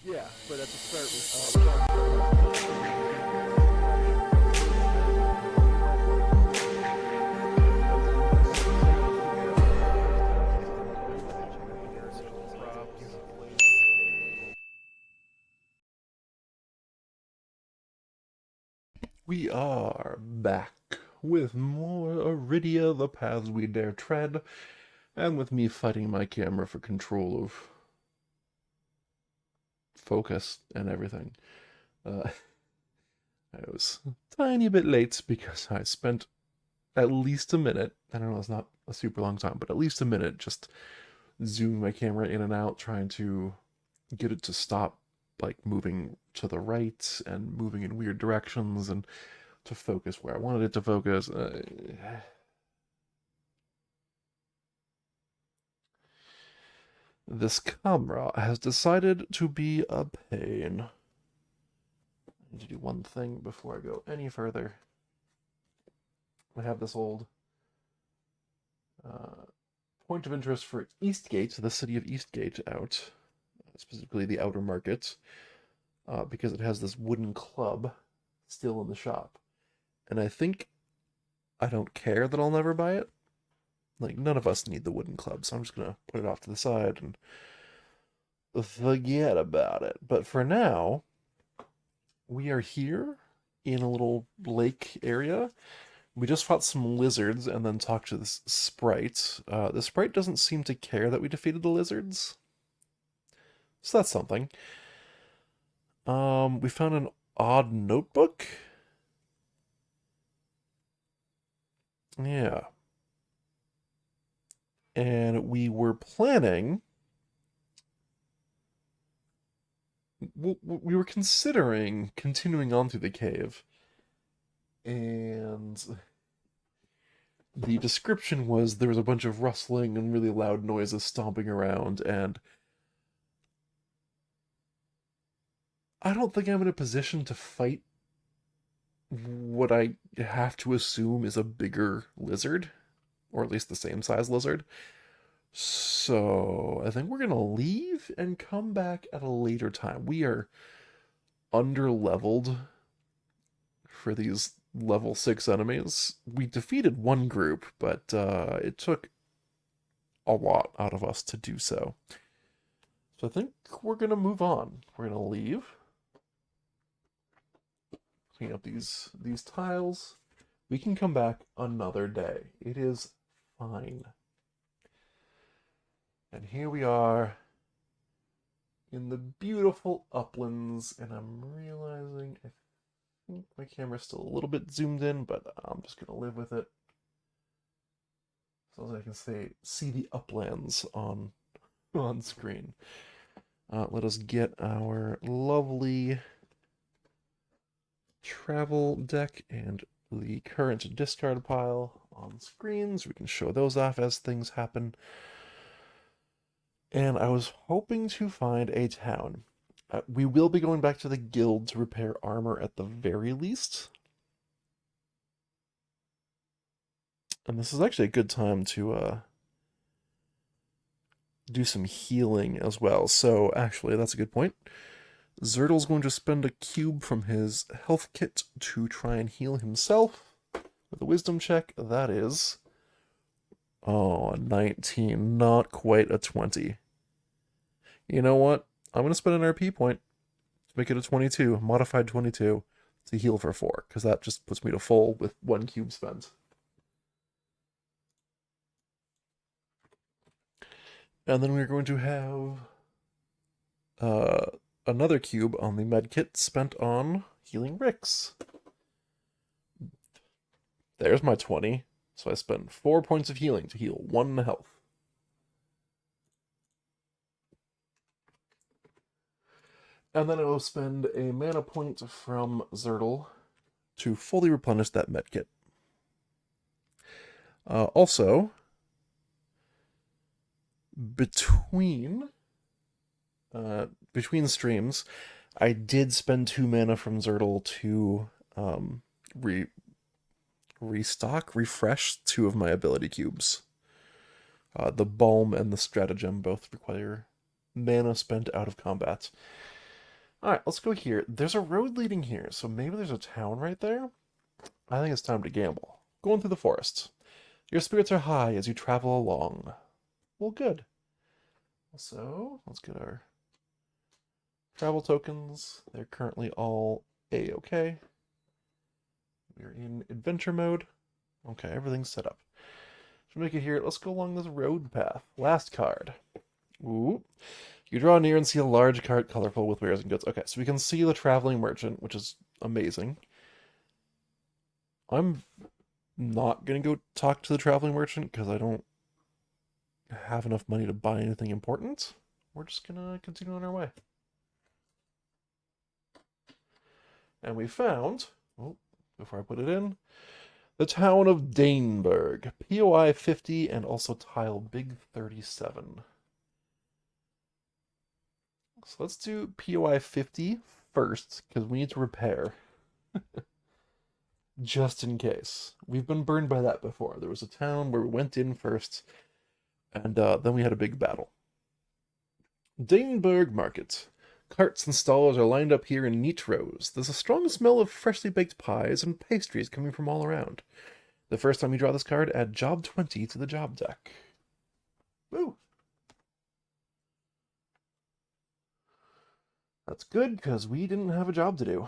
Yeah, but at the start we We are back with more Arydia, the paths we dare tread, and with me fighting my camera for control of focus and everything. Uh, I was a tiny bit late because I spent at least a minute, I don't know, it's not a super long time, but at least a minute just zooming my camera in and out, trying to get it to stop like moving to the right and moving in weird directions and to focus where I wanted it to focus. This camera has decided to be a pain. I need to do one thing before I go any further. I have this old uh, point of interest for Eastgate, the city of Eastgate, out, specifically the outer market, because it has this wooden club still in the shop. And I think I don't care that I'll never buy it. Like, none of us need the wooden club, so I'm just gonna put it off to the side and forget about it. But for now, we are here in a little lake area. We just fought some lizards and then talked to this sprite. The sprite doesn't seem to care that we defeated the lizards, so that's something. We found an odd notebook. Yeah. And we were planning. We were considering continuing on through the cave. And the description was there was a bunch of rustling and really loud noises stomping around, and I don't think I'm in a position to fight what I have to assume is a bigger lizard, or at least the same size lizard. So I think we're gonna leave and come back at a later time. We are under leveled for these level 6 enemies. We defeated one group, but it took a lot out of us to do so. So I think we're gonna move on. We're gonna leave. Clean up these tiles. We can come back another day. It is fine. And here we are in the beautiful uplands, and I'm realizing I think my camera's still a little bit zoomed in, but I'm just gonna live with it. So as I can see the uplands on screen. Let us get our lovely travel deck and the current discard pile on screens. We can show those off as things happen. And I was hoping to find a town. We will be going back to the guild to repair armor at the very least. And this is actually a good time to do some healing as well. So actually, that's a good point. Zertle's going to spend a cube from his health kit to try and heal himself with a wisdom check. That is, oh, a 19, not quite a 20. You know what? I'm going to spend an RP point to make it a 22, modified 22, to heal for 4, because that just puts me to full with 1 cube spent. And then we're going to have uh, another cube on the medkit spent on healing Ricks. There's my 20. So I spend 4 points of healing to heal 1 health. And then I will spend a mana point from Zertle to fully replenish that medkit. Also, between between streams, I did spend 2 mana from Zertle to re refresh 2 of my ability cubes. The Balm and the Stratagem both require mana spent out of combat. Alright, let's go here. There's a road leading here, so maybe there's a town right there? I think it's time to gamble. Going through the forest. Your spirits are high as you travel along. Well, good. So, let's get our travel tokens. They're currently all A-okay. We're in adventure mode. Okay, everything's set up. So make it here. Let's go along this road path. Last card. Ooh. You draw near and see a large cart colorful with wares and goods. Okay, so we can see the traveling merchant, which is amazing. I'm not going to go talk to the traveling merchant because I don't have enough money to buy anything important. We're just going to continue on our way. And we found, oh, before I put it in, the town of Daneburg, POI 50 and also tile Big 37. So let's do POI 50 first, because we need to repair. Just in case. We've been burned by that before. There was a town where we went in first, and then we had a big battle. Daneburg Market. Carts and stalls are lined up here in neat rows. There's a strong smell of freshly baked pies and pastries coming from all around. The first time you draw this card, add Job 20 to the job deck. Woo! That's good, because we didn't have a job to do.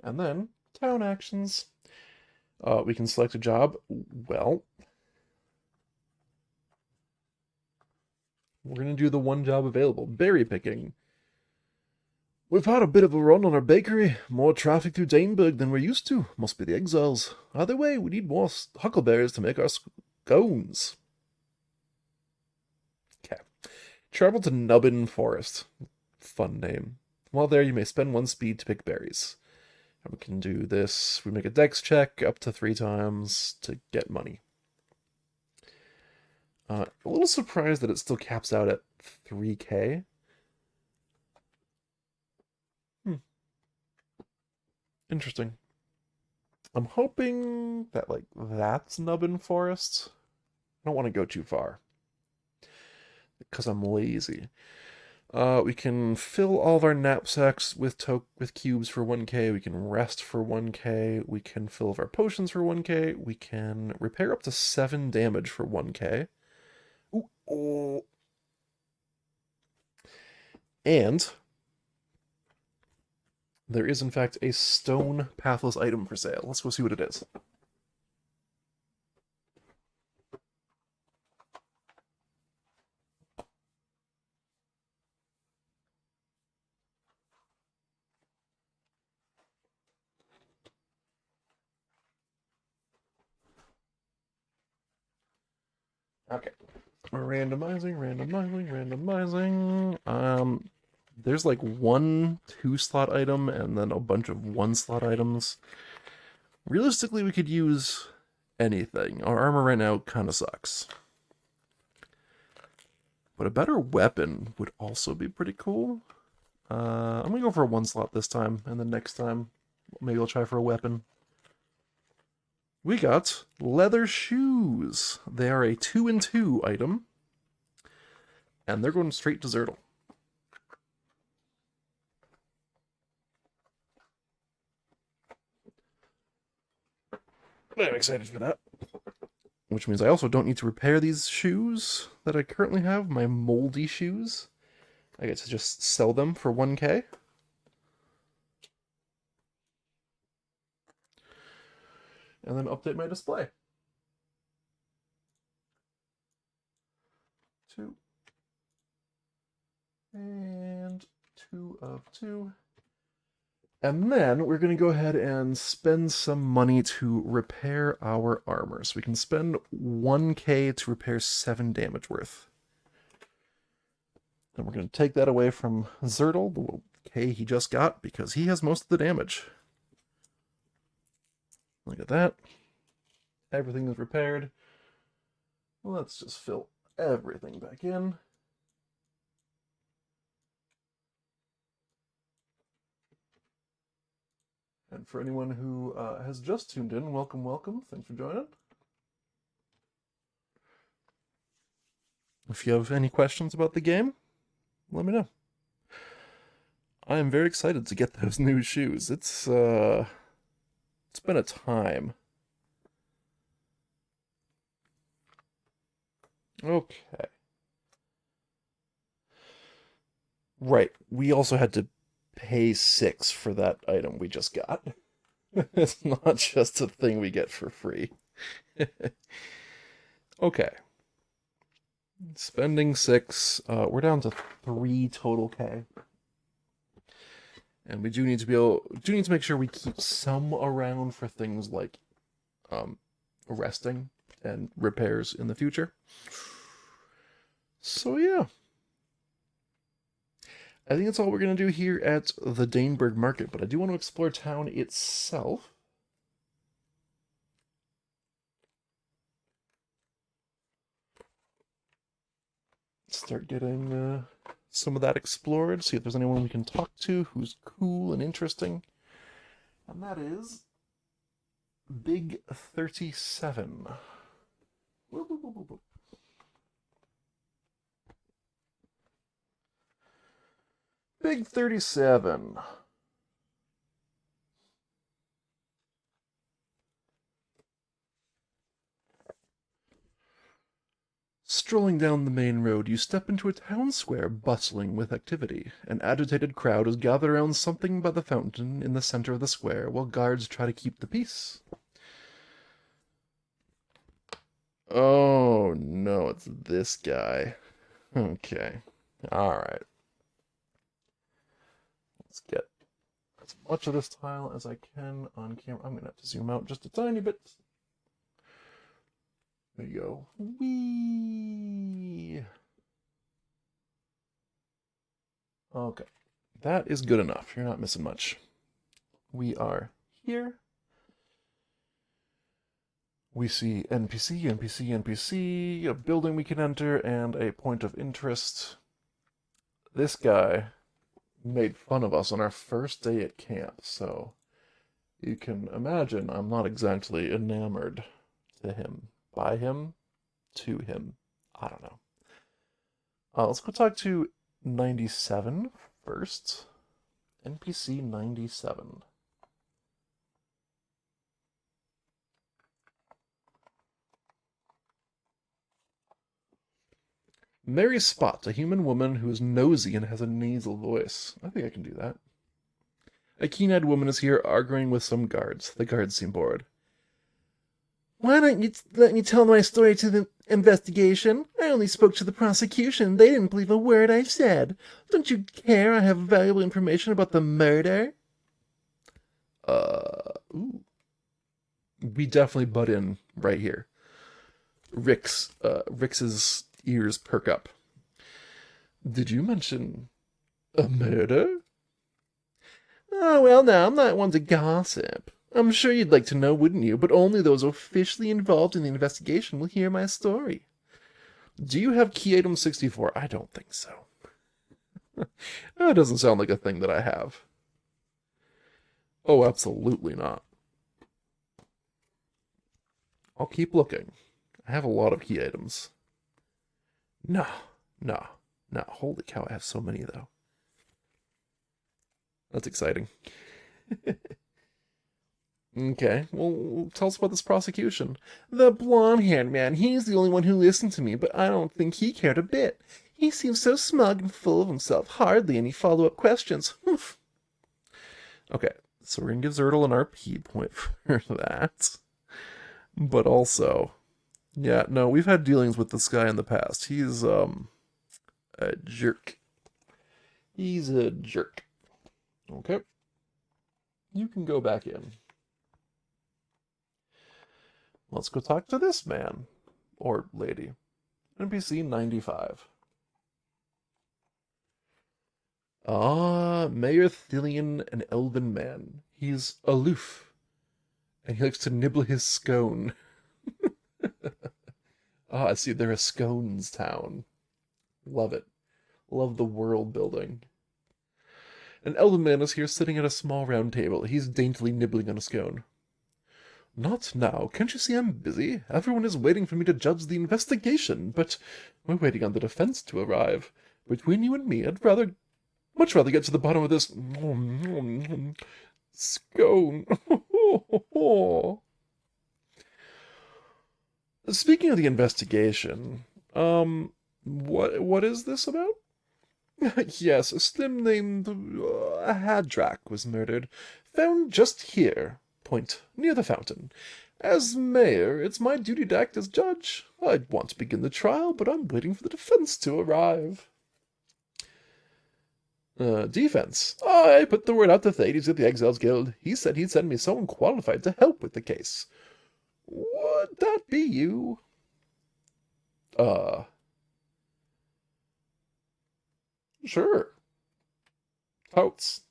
And then, town actions. We can select a job. Well, we're going to do the one job available, berry picking. We've had a bit of a run on our bakery. More traffic through Daneburg than we're used to. Must be the exiles. Either way, we need more huckleberries to make our scones. Okay. Travel to Nubbin Forest. Fun name. While there, you may spend 1 speed to pick berries. And we can do this. We make a dex check up to 3 times to get money. A little surprised that it still caps out at 3k. Interesting. I'm hoping that, like, that's Nubbin Forest. I don't want to go too far. Because I'm lazy. We can fill all of our knapsacks with cubes for 1k. We can rest for 1k. We can fill of our potions for 1k. We can repair up to 7 damage for 1k. Ooh, oh. And there is, in fact, a stone pathless item for sale. Let's go see what it is. Okay. Randomizing. There's like 1 2-slot item and then a bunch of 1-slot items. Realistically, we could use anything. Our armor right now kind of sucks. But a better weapon would also be pretty cool. I'm gonna go for a 1-slot this time, and then next time, maybe I'll try for a weapon. We got leather shoes. They are a 2-in-2 item, and they're going straight to Zertle. I'm excited for that. Which means I also don't need to repair these shoes that I currently have, my moldy shoes. I get to just sell them for 1k. And then update my display. 2. And 2 of 2. And then we're going to go ahead and spend some money to repair our armor. So we can spend 1k to repair 7 damage worth. And we're going to take that away from Zertle, the k he just got, because he has most of the damage. Look at that. Everything is repaired. Let's just fill everything back in. And for anyone who has just tuned in, welcome, welcome. Thanks for joining. If you have any questions about the game, let me know. I am very excited to get those new shoes. It's been a time. Okay. Right. We also had to pay 6 for that item we just got. It's not just a thing we get for free. Okay. Spending 6. We're down to 3 total K. And we do need to make sure we keep some around for things like resting and repairs in the future. So yeah. I think that's all we're going to do here at the Daneberg Market, but I do want to explore town itself. Start getting some of that explored, see if there's anyone we can talk to who's cool and interesting. And that is Big 37. Big 37. Strolling down the main road, you step into a town square bustling with activity. An agitated crowd is gathered around something by the fountain in the center of the square, while guards try to keep the peace. Oh no, it's this guy. Okay. Alright. Let's get as much of this tile as I can on camera. I'm gonna have to zoom out just a tiny bit. There you go. Whee! Okay. That is good enough. You're not missing much. We are here. We see NPC, NPC, NPC, a building we can enter, and a point of interest. This guy made fun of us on our first day at camp, so you can imagine I'm not exactly enamored to him. By him, to him. I don't know. Let's go talk to 97 first. NPC 97. Mary Spot, a human woman who is nosy and has a nasal voice. I think I can do that. A keen-eyed woman is here arguing with some guards. The guards seem bored. Why don't you let me tell my story to the investigation? I only spoke to the prosecution. They didn't believe a word I said. Don't you care I have valuable information about the murder? Ooh. We definitely butt in right here. Rix's ears perk up. Did you mention a murder? Oh, well, now, I'm not one to gossip. I'm sure you'd like to know, wouldn't you? But only those officially involved in the investigation will hear my story. Do you have key item 64? I don't think so. That doesn't sound like a thing that I have. Oh, absolutely not. I'll keep looking. I have a lot of key items. No. Holy cow, I have so many, though. That's exciting. Okay, well, tell us about this prosecution. The blonde-haired man, he's the only one who listened to me, but I don't think he cared a bit. He seemed so smug and full of himself, hardly any follow-up questions. Oof. Okay, so we're gonna give Zertle an RP point for that. But also, yeah, no, we've had dealings with this guy in the past. He's, a jerk. He's a jerk. Okay. You can go back in. Let's go talk to this man. Or lady. NPC 95. Mayor Thillian, an elven man. He's aloof. And he likes to nibble his scone. I see, they're a scones town. Love it. Love the world building. An elven man is here sitting at a small round table. He's daintily nibbling on a scone. Not now. Can't you see I'm busy? Everyone is waiting for me to judge the investigation, but we're waiting on the defense to arrive. Between you and me, much rather get to the bottom of this scone. Speaking of the investigation, what is this about? Yes, a slim named Hadrak was murdered. Found just here. Point near the fountain. As mayor, it's my duty to act as judge. I'd want to begin the trial, but I'm waiting for the defense to arrive. Defense. I put the word out to Thades at the Exiles Guild. He said he'd send me someone qualified to help with the case. Would that be you? Sure. Totes.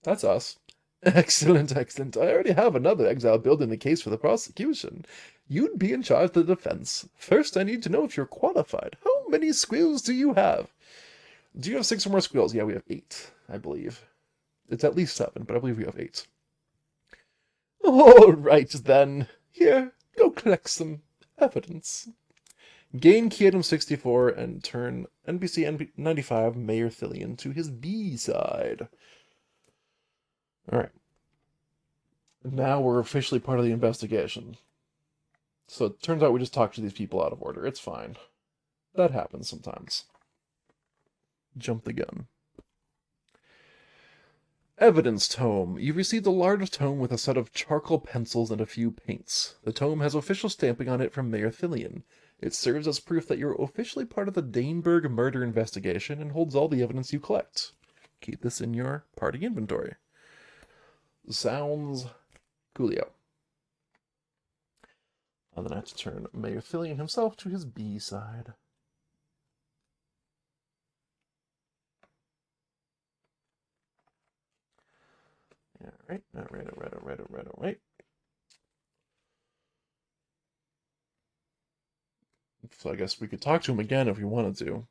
That's us. Excellent, excellent. I already have another exile building the case for the prosecution. You'd be in charge of the defense. First, I need to know if you're qualified. How many squills do you have? Do you have 6 or more squills? Yeah, we have 8, I believe. It's at least 7, but I believe we have 8. All right, then. Here, go collect some evidence. Gain key item 64 and turn NPC 95 Mayor Thillian to his B side. Alright. Now we're officially part of the investigation. So it turns out we just talked to these people out of order. It's fine. That happens sometimes. Jump the gun. Evidence tome. You've received a large tome with a set of charcoal pencils and a few paints. The tome has official stamping on it from Mayor Thillian. It serves as proof that you're officially part of the Daneberg murder investigation and holds all the evidence you collect. Keep this in your party inventory. Sounds coolio. And then I have to turn Mayor Thillian himself to his B side. Alright. So I guess we could talk to him again if we wanted to.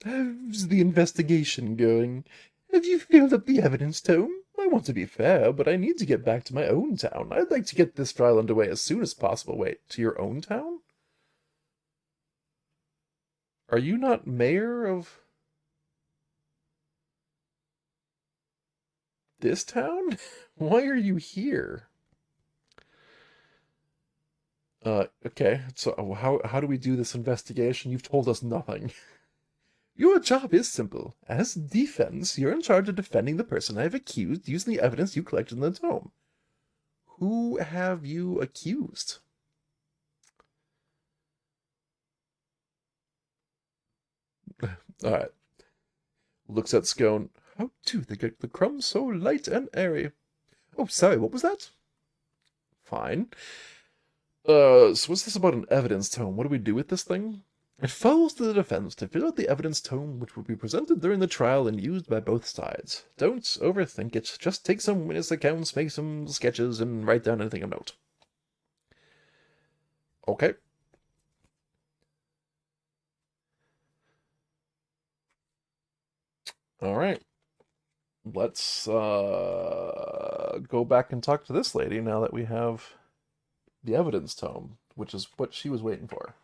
How's the investigation going? Have you filled up the evidence tome? I want to be fair, but I need to get back to my own town. I'd like to get this trial underway as soon as possible. Wait, to your own town? Are you not mayor of this town? Why are you here? Okay, so how do we do this investigation? You've told us nothing. Your job is simple. As defense, you're in charge of defending the person I've accused using the evidence you collected in the tome. Who have you accused? Alright. Looks at Scone. How do they get the crumbs so light and airy? Oh, sorry, what was that? Fine. So what's this about an evidence tome? What do we do with this thing? It falls to the defense to fill out the evidence tome which will be presented during the trial and used by both sides. Don't overthink it. Just take some witness accounts, make some sketches, and write down anything of note. Okay. Alright. Let's go back and talk to this lady now that we have the evidence tome, which is what she was waiting for.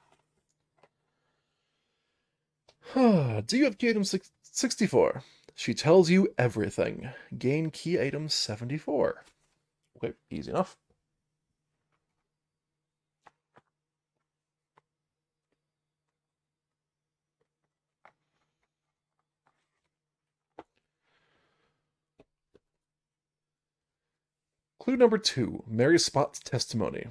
Do you have key item 64? She tells you everything. Gain key item 74. Okay, easy enough. Clue number 2, Mary Spot's testimony.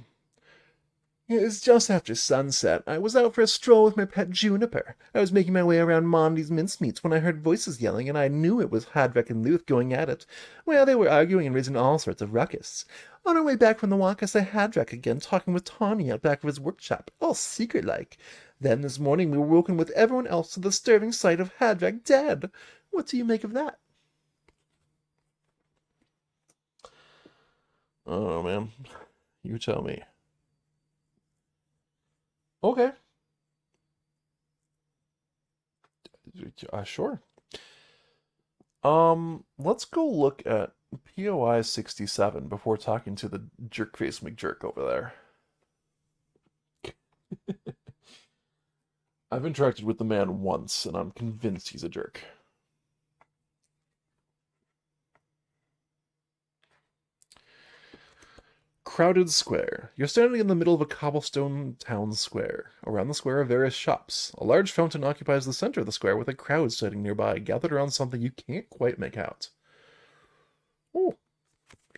It was just after sunset. I was out for a stroll with my pet Juniper. I was making my way around Mondy's mincemeats when I heard voices yelling, and I knew it was Hadvek and Luth going at it. Well, they were arguing and raising all sorts of ruckus. On our way back from the walk, I saw Hadvek again talking with Tawny out back of his workshop, all secret-like. Then this morning we were woken with everyone else to the disturbing sight of Hadvek dead. What do you make of that? Oh, man. You tell me. Okay. Sure. Let's go look at POI 67 before talking to the jerkface McJerk over there. I've interacted with the man once, and I'm convinced he's a jerk. Crowded square. You're standing in the middle of a cobblestone town square. Around the square are various shops. A large fountain occupies the center of the square with a crowd sitting nearby, gathered around something you can't quite make out. Oh,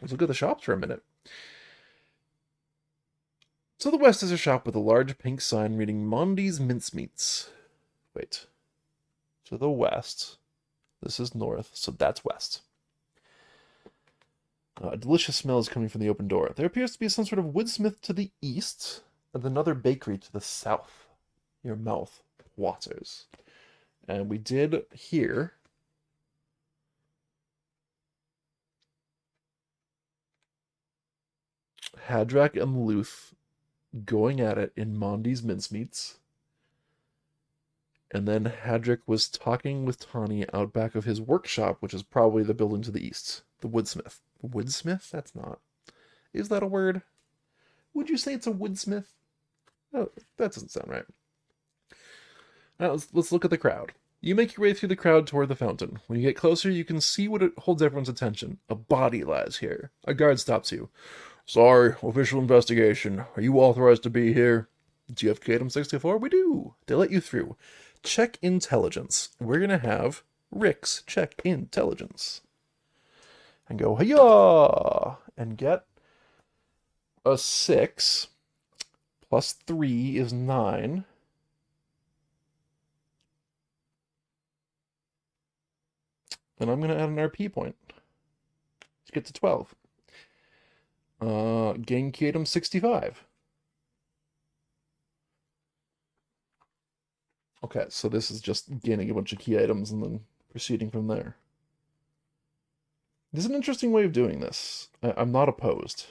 let's look at the shops for a minute. To the west is a shop with a large pink sign reading Mondi's Mincemeats. Wait. To the west. This is north, so that's west. A delicious smell is coming from the open door. There appears to be some sort of woodsmith to the east, and another bakery to the south. Your mouth waters. And we did hear Hadrak and Luth going at it in Mondi's Mincemeats. And then Hadrick was talking with Tawny out back of his workshop, which is probably the building to the east. The woodsmith. Woodsmith? That's not. Is that a word? Would you say it's a woodsmith? Oh, that doesn't sound right. Now, let's look at the crowd. You make your way through the crowd toward the fountain. When you get closer, you can see what holds everyone's attention. A body lies here. A guard stops you. Sorry, official investigation. Are you authorized to be here? Do you have item 64? We do. They let you through. Check intelligence. We're going to have Rix check intelligence. And go, hiya! And get a 6. Plus 3 is 9. And I'm going to add an RP point to get to 12. Gain key item 65. Okay, so this is just gaining a bunch of key items and then proceeding from there. This is an interesting way of doing this. I'm not opposed.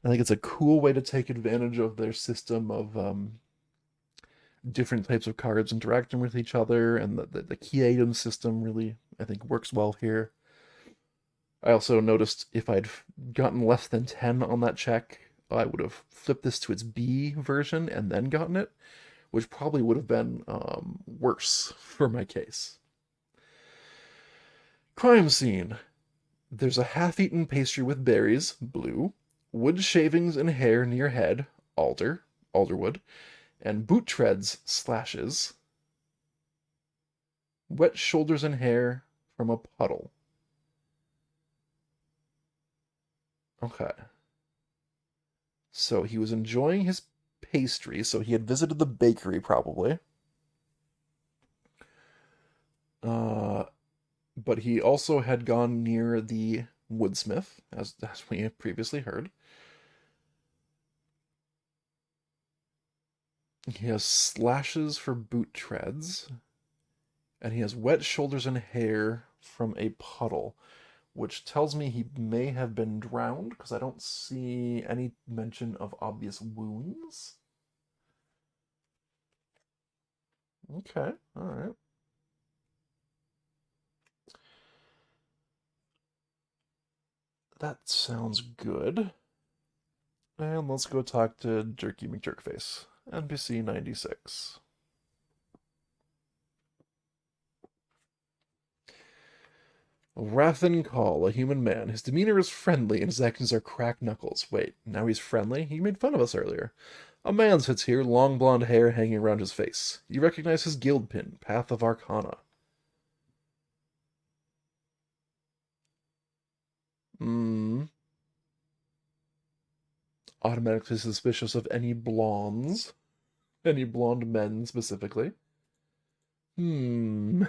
I think it's a cool way to take advantage of their system of different types of cards interacting with each other, and the key item system really, I think, works well here. I also noticed if I'd gotten less than 10 on that check, I would have flipped this to its B version and then gotten it, which probably would have been worse for my case. Crime scene. There's a half-eaten pastry with berries, blue, wood shavings and hair near head, alderwood, and boot treads, slashes, wet shoulders and hair from a puddle. Okay. So he was enjoying his pastry, so he had visited the bakery probably. But he also had gone near the woodsmith, as we have previously heard. He has slashes for boot treads, and he has wet shoulders and hair from a puddle, which tells me he may have been drowned, because I don't see any mention of obvious wounds. Okay, alright. That sounds good. And let's go talk to Jerky McJerkface, NPC 96. Rathan Call, a human man. His demeanor is friendly and his actions are cracked knuckles. Wait, now he's friendly? He made fun of us earlier. A man sits here, long blonde hair hanging around his face. You recognize his guild pin, Path of Arcana. Automatically suspicious of any blondes. Any blonde men, specifically. Okay.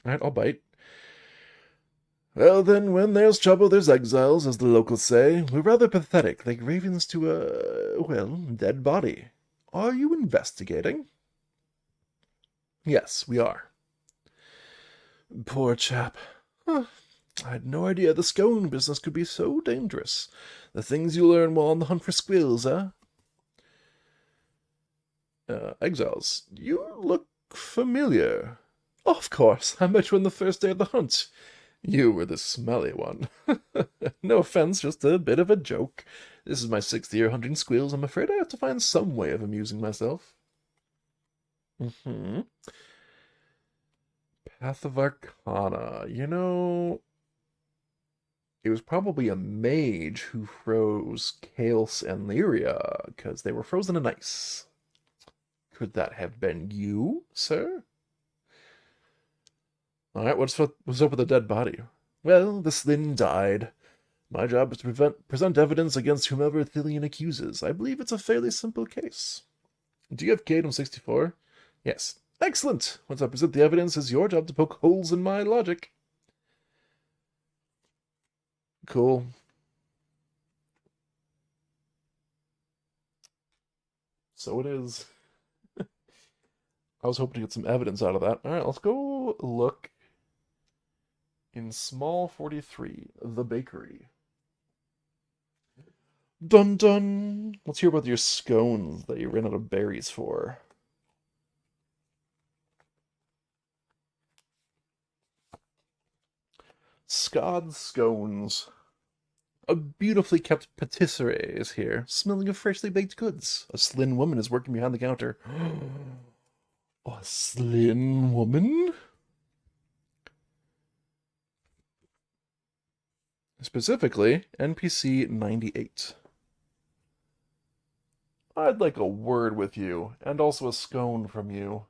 Alright, I'll bite. Well then, when there's trouble, there's exiles, as the locals say. We're rather pathetic, like ravens to a, well, dead body. Are you investigating? Yes, we are. Poor chap. Huh. I had no idea the scone business could be so dangerous. The things you learn while on the hunt for squills, eh? Exiles, you look familiar. Of course, I met you on the first day of the hunt. You were the smelly one. No offense, just a bit of a joke. This is my 6th year hunting squirrels. I'm afraid I have to find some way of amusing myself. Mm-hmm. Path of Arcana. You know, it was probably a mage who froze Chaos and Lyria, because they were frozen in ice. Could that have been you, sir? Alright, what's up with the dead body? Well, the Slin died. My job is to present evidence against whomever Thillian accuses. I believe it's a fairly simple case. Do you have Kate 64? Yes. Excellent! Once I present the evidence, it's your job to poke holes in my logic. Cool. So it is. I was hoping to get some evidence out of that. Alright, let's go look in small 43, the bakery. Dun dun! Let's hear about your scones that you ran out of berries for. Scod scones. A beautifully kept patisserie is here, smelling of freshly baked goods. A Slin woman is working behind the counter. A Slin woman? Specifically, NPC 98. I'd like a word with you, and also a scone from you.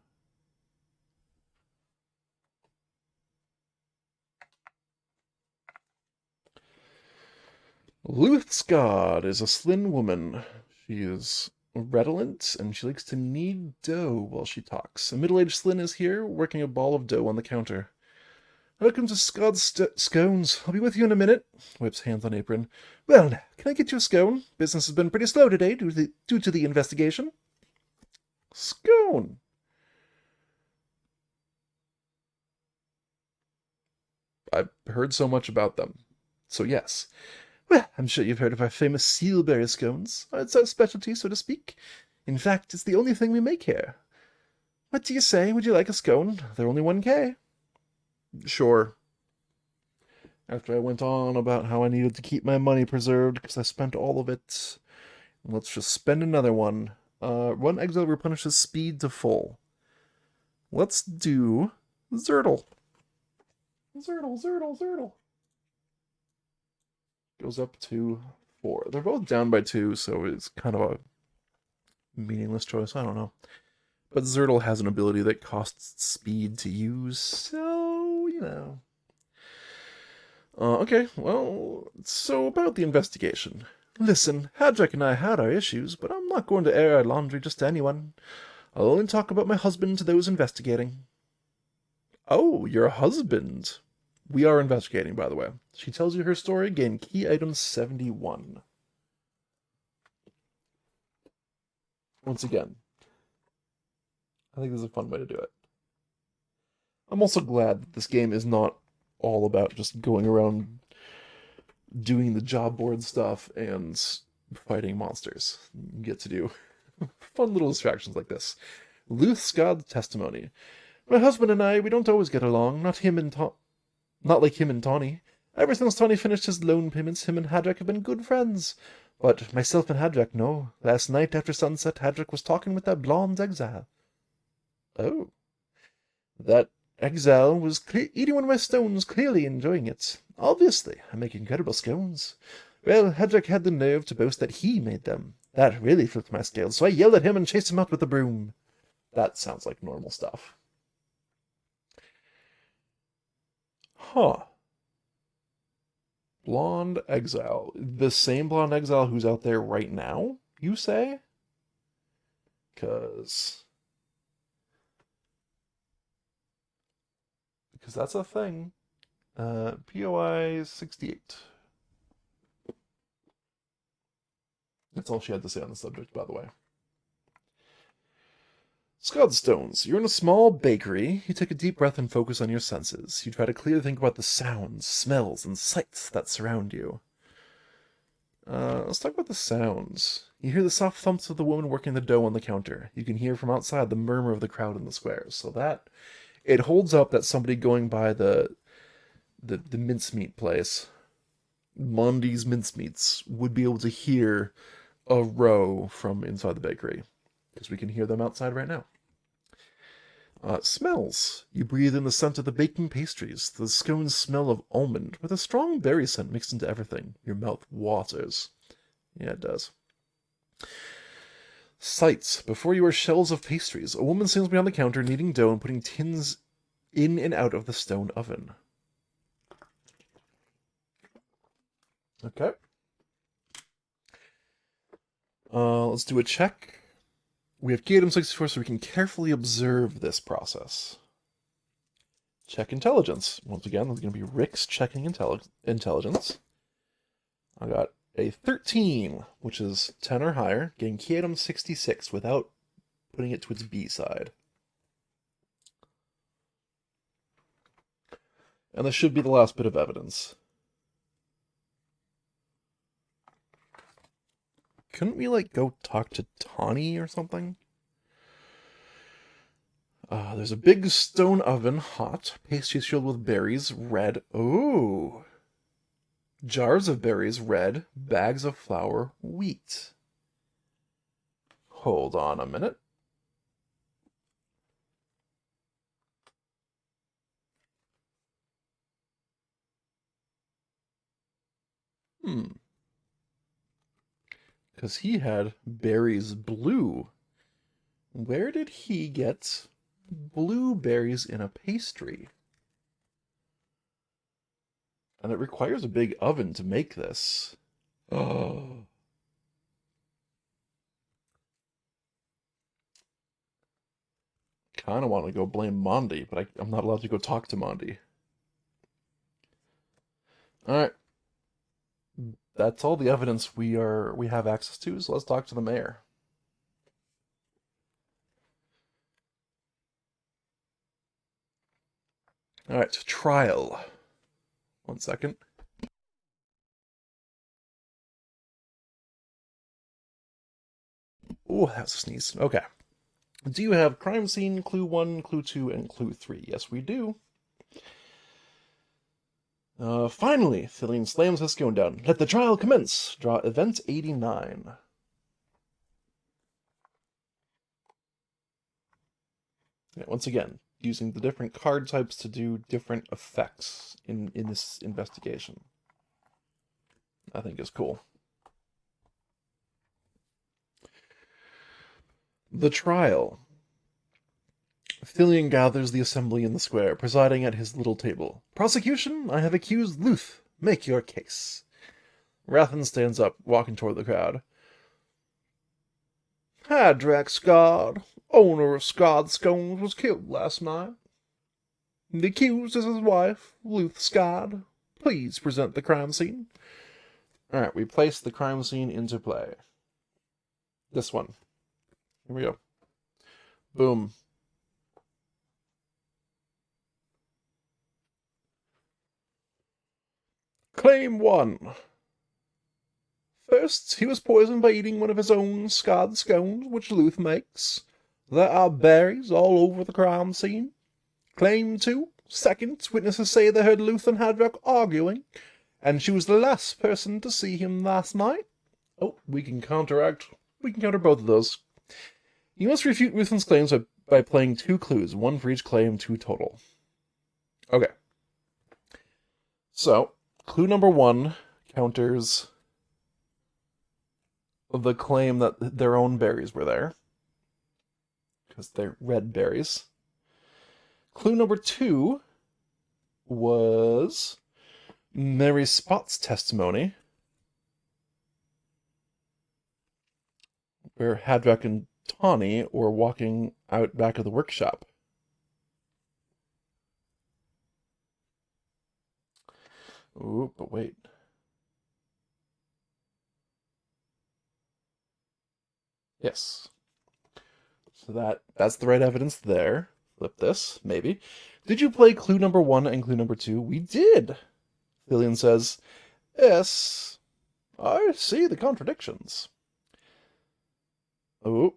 Luthsgard is a Slin woman. She is redolent, and she likes to knead dough while she talks. A middle-aged Slin is here, working a ball of dough on the counter. Welcome to Scott's Scones. I'll be with you in a minute. Wipes hands on apron. Well, now, can I get you a scone? Business has been pretty slow today due to the investigation. Scone. I've heard so much about them. So yes. Well, I'm sure you've heard of our famous sealberry scones. It's our specialty, so to speak. In fact, it's the only thing we make here. What do you say? Would you like a scone? They're only 1K. Sure. After I went on about how I needed to keep my money preserved because I spent all of it, let's just spend another one. One exile replenishes speed to full. Let's do Zertle. Zertle. Goes up to 4. They're both down by 2, so it's kind of a meaningless choice. I don't know. But Zertle has an ability that costs speed to use, so, you know. Okay, well, so about the investigation. Listen, Hadrick and I had our issues, but I'm not going to air our laundry just to anyone. I'll only talk about my husband to those investigating. Oh, your husband. We are investigating, by the way. She tells you her story. Gain key item 71. Once again, I think this is a fun way to do it. I'm also glad that this game is not all about just going around doing the job board stuff and fighting monsters. You get to do fun little distractions like this. Luthsgard testimony. My husband and I, we don't always get along. Not like him and Tawny. Ever since Tawny finished his loan payments, him and Hadrick have been good friends. But myself and Hadrick, no. Last night after sunset, Hadrick was talking with that blonde exile. Oh. That exile was eating one of my stones, clearly enjoying it. Obviously, I make incredible scones. Well, Hadrick had the nerve to boast that he made them. That really flipped my scales, so I yelled at him and chased him out with a broom. That sounds like normal stuff. Huh. Blonde exile. The same blonde exile who's out there right now, you say? Because that's a thing. POI 68. That's all she had to say on the subject, by the way. Scodstones. You're in a small bakery. You take a deep breath and focus on your senses. You try to clearly think about the sounds, smells, and sights that surround you. Let's talk about the sounds. You hear the soft thumps of the woman working the dough on the counter. You can hear from outside the murmur of the crowd in the squares. So that It holds up that somebody going by the mincemeat place, Mondy's Mincemeats, would be able to hear a row from inside the bakery, because we can hear them outside right now. Smells. You breathe in the scent of the baking pastries. The scones smell of almond, with a strong berry scent mixed into everything. Your mouth waters. Yeah, it does. Sights. Before you are shells of pastries. A woman stands behind the counter, kneading dough and putting tins in and out of the stone oven. Okay. Let's do a check. We have key item 64, so we can carefully observe this process. Check intelligence. Once again, that's going to be Rick's checking intelligence. I got a 13, which is 10 or higher, getting key item 66 without putting it to its B side. And this should be the last bit of evidence. Couldn't we, go talk to Tawny or something? There's a big stone oven, hot. Pastries filled with berries, red. Ooh! Jars of berries, red. Bags of flour, wheat. Hold on a minute. Because he had berries blue. Where did he get blueberries in a pastry? And it requires a big oven to make this. Oh. Kind of want to go blame Mondi, but I'm not allowed to go talk to Mondi. Alright. That's all the evidence we have access to, so let's talk to the mayor. Alright, trial. 1 second. Oh, that's a sneeze. Okay. Do you have crime scene, clue 1, clue 2, and clue 3? Yes, we do. Finally, Fillion slams his scone down. Let the trial commence. Draw event 89. Yeah, once again, using the different card types to do different effects in this investigation. I think is cool. The trial. Fillion gathers the assembly in the square, presiding at his little table. Prosecution, I have accused Luth. Make your case. Rathan stands up, walking toward the crowd. Hadrak Scard, owner of Scard Scones, was killed last night. The accused is his wife, Luth Scard. Please present the crime scene. Alright, we place the crime scene into play. This one. Here we go. Boom. Claim 1. First, he was poisoned by eating one of his own scarred scones, which Luth makes. There are berries all over the crime scene. Claim 2. Second, witnesses say they heard Luth and Hadrock arguing, and she was the last person to see him last night. Oh, we can counter both of those. You must refute Ruthan's claims by playing 2 clues, 1 for each claim, 2 total. Okay. So, clue number 1 counters the claim that their own berries were there, because they're red berries. Clue number 2 was Mary Spot's testimony, where Hadrock and Tawny were walking out back of the workshop. Ooh, but wait. Yes. So that's the right evidence there. Flip this, maybe. Did you play clue number 1 and clue number 2? We did. Fillion says, yes, I see the contradictions. Oh.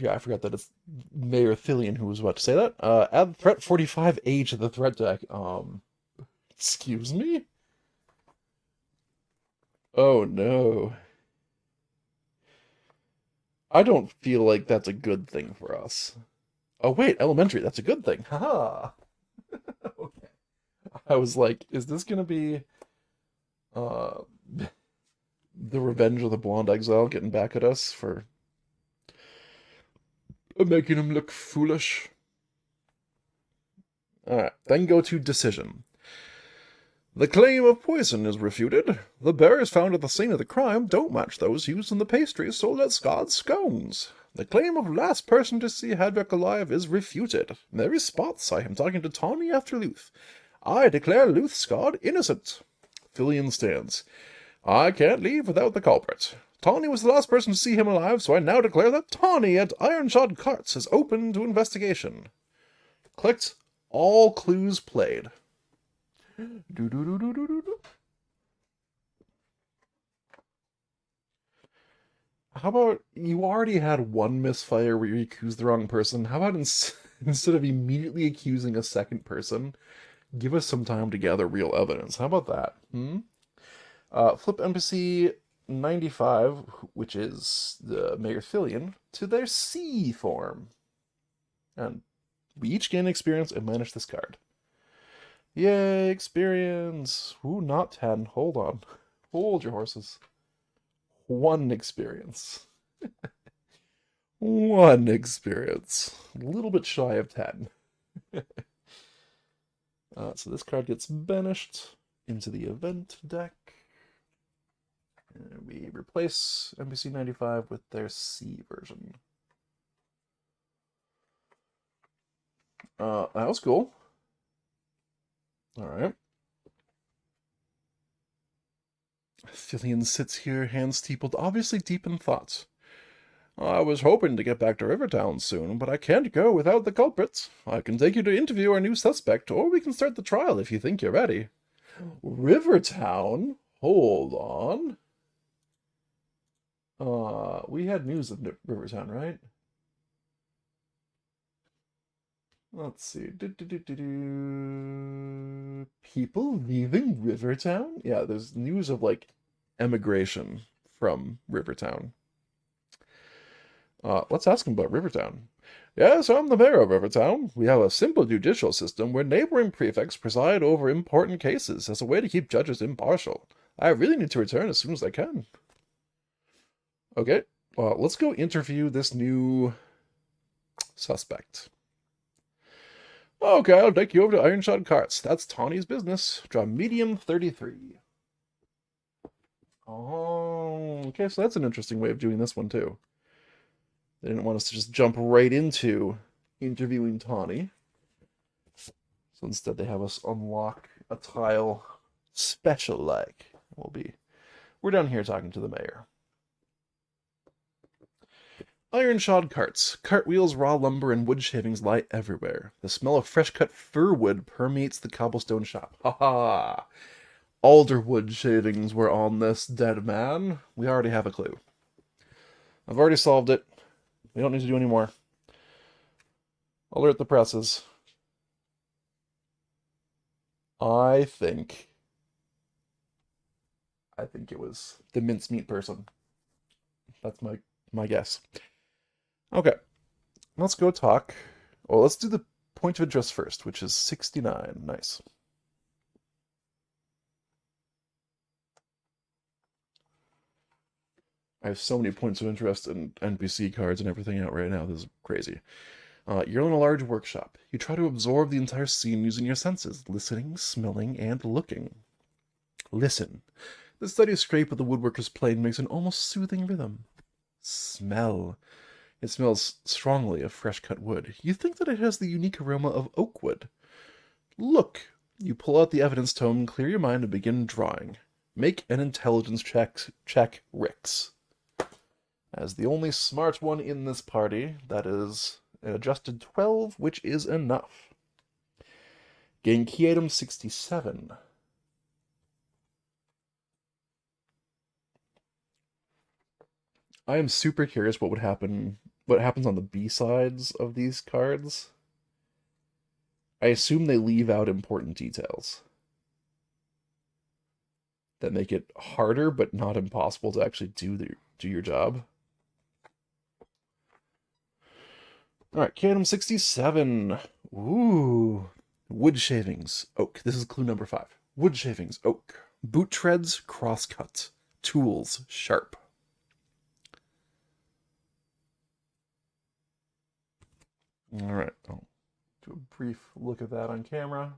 Yeah, I forgot that it's Mayor Thillian who was about to say that. Add threat 45A to the threat deck. Excuse me? Oh no. I don't feel like that's a good thing for us. Oh wait, elementary, that's a good thing. Haha. Okay. I was like, is this gonna be uh the Revenge of the Blonde Exile getting back at us for making him look foolish? Alright, then go to decision. The claim of poison is refuted. The berries found at the scene of the crime don't match those used in the pastries sold at Scott's Scones. The claim of last person to see Hedrick alive is refuted. Mary Spot saw him talking to Tawny after Luth. I declare Luth Scott innocent. Fillion stands. I can't leave without the culprit. Tawny was the last person to see him alive, so I now declare that Tawny at Ironshod Carts is open to investigation. Clicked. All clues played. How about you already had one misfire where you accused the wrong person? How about instead of immediately accusing a second person, give us some time to gather real evidence? How about that? Flip NPC 95, which is the Mayor Fillion, to their C form. And we each gain experience and manage this card. Yay, experience! Ooh, not 10. Hold on. Hold your horses. 1 experience. 1 experience. A little bit shy of 10. So this card gets banished into the event deck. And we replace NPC 95 with their C version. That was cool. Alright. Fillion sits here, hands steepled, obviously deep in thought. I was hoping to get back to Rivertown soon, but I can't go without the culprits. I can take you to interview our new suspect, or we can start the trial if you think you're ready. Rivertown? Hold on. We had news of Rivertown, right? Let's see. People leaving Rivertown? Yeah, there's news of, like, emigration from Rivertown. Let's ask him about Rivertown. Yes, I'm the mayor of Rivertown. We have a simple judicial system where neighboring prefects preside over important cases as a way to keep judges impartial. I really need to return as soon as I can. Okay, well, let's go interview this new suspect. Okay, I'll take you over to Ironshod Carts. That's Tawny's business. Draw medium 33. Oh, okay, so that's an interesting way of doing this one, too. They didn't want us to just jump right into interviewing Tawny. So instead they have us unlock a tile special-like. We're down here talking to the mayor. Ironshod carts. Cartwheels, raw lumber, and wood shavings lie everywhere. The smell of fresh-cut fir wood permeates the cobblestone shop. Ha ha! Alderwood shavings were on this dead man. We already have a clue. I've already solved it. We don't need to do any more. Alert the presses. I think it was the mincemeat person. That's my guess. Okay, let's go talk. Well, let's do the point of interest first, which is 69. Nice. I have so many points of interest and NPC cards and everything out right now. This is crazy. You're in a large workshop. You try to absorb the entire scene using your senses, listening, smelling, and looking. Listen. The steady scrape of the woodworker's plane makes an almost soothing rhythm. Smell. It smells strongly of fresh-cut wood. You think that it has the unique aroma of oak wood. Look. You pull out the evidence tome, clear your mind, and begin drawing. Make an intelligence check, Rix. As the only smart one in this party, that is an adjusted 12, which is enough. Gain key item 67. I am super curious what would happen what happens on the B-sides of these cards, I assume they leave out important details that make it harder but not impossible to actually do your job. All right, Canum 67. Ooh. Wood shavings, oak. This is clue number 5. Wood shavings, oak. Boot treads, crosscut. Tools, sharp. All right, I'll do a brief look at that on camera.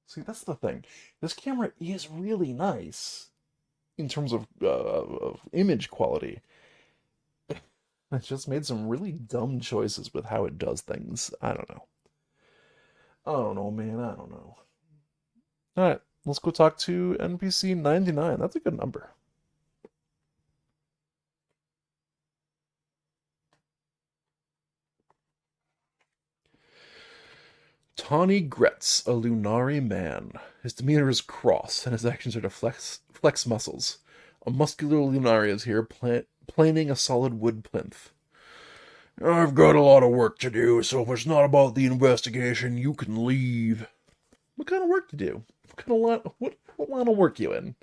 See, that's the thing. This camera is really nice in terms of image quality. It's just made some really dumb choices with how it does things. I don't know. I don't know, man. I don't know. All right, let's go talk to NPC 99. That's a good number. Tawny Gretz, a Lunari man. His demeanor is cross, and his actions are to flex muscles. A muscular Lunari is here, planing a solid wood plinth. I've got a lot of work to do, so if it's not about the investigation, you can leave. What kind of work to do? What line of work you in?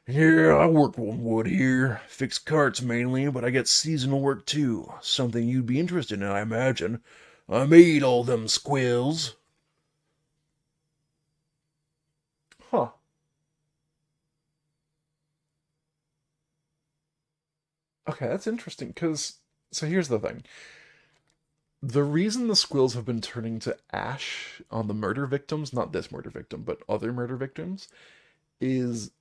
Yeah, I work on wood here. Fix carts mainly, but I get seasonal work too. Something you'd be interested in, I imagine. I made all them squills. Huh. Okay, that's interesting, because... So here's the thing. The reason the squills have been turning to ash on the murder victims, not this murder victim, but other murder victims, is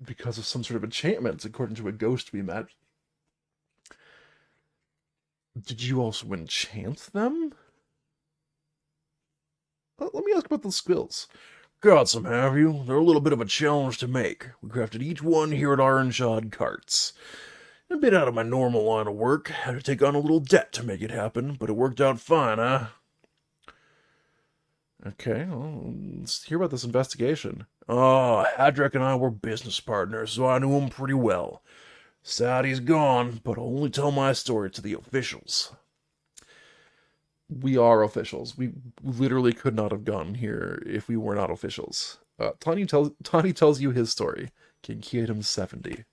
because of some sort of enchantment, according to a ghost we met. Did you also enchant them? Let me ask about the squills. Got some, have you? They're a little bit of a challenge to make. We crafted each one here at Ironshod Carts. A bit out of my normal line of work. Had to take on a little debt to make it happen, but it worked out fine, huh? Okay, well, let's hear about this investigation. Oh, Hadrick and I were business partners, so I knew him pretty well. Sad he's gone, but I'll only tell my story to the officials. We are officials. We literally could not have gone here if we were not officials. Tawny tells you his story. King Kietum 70.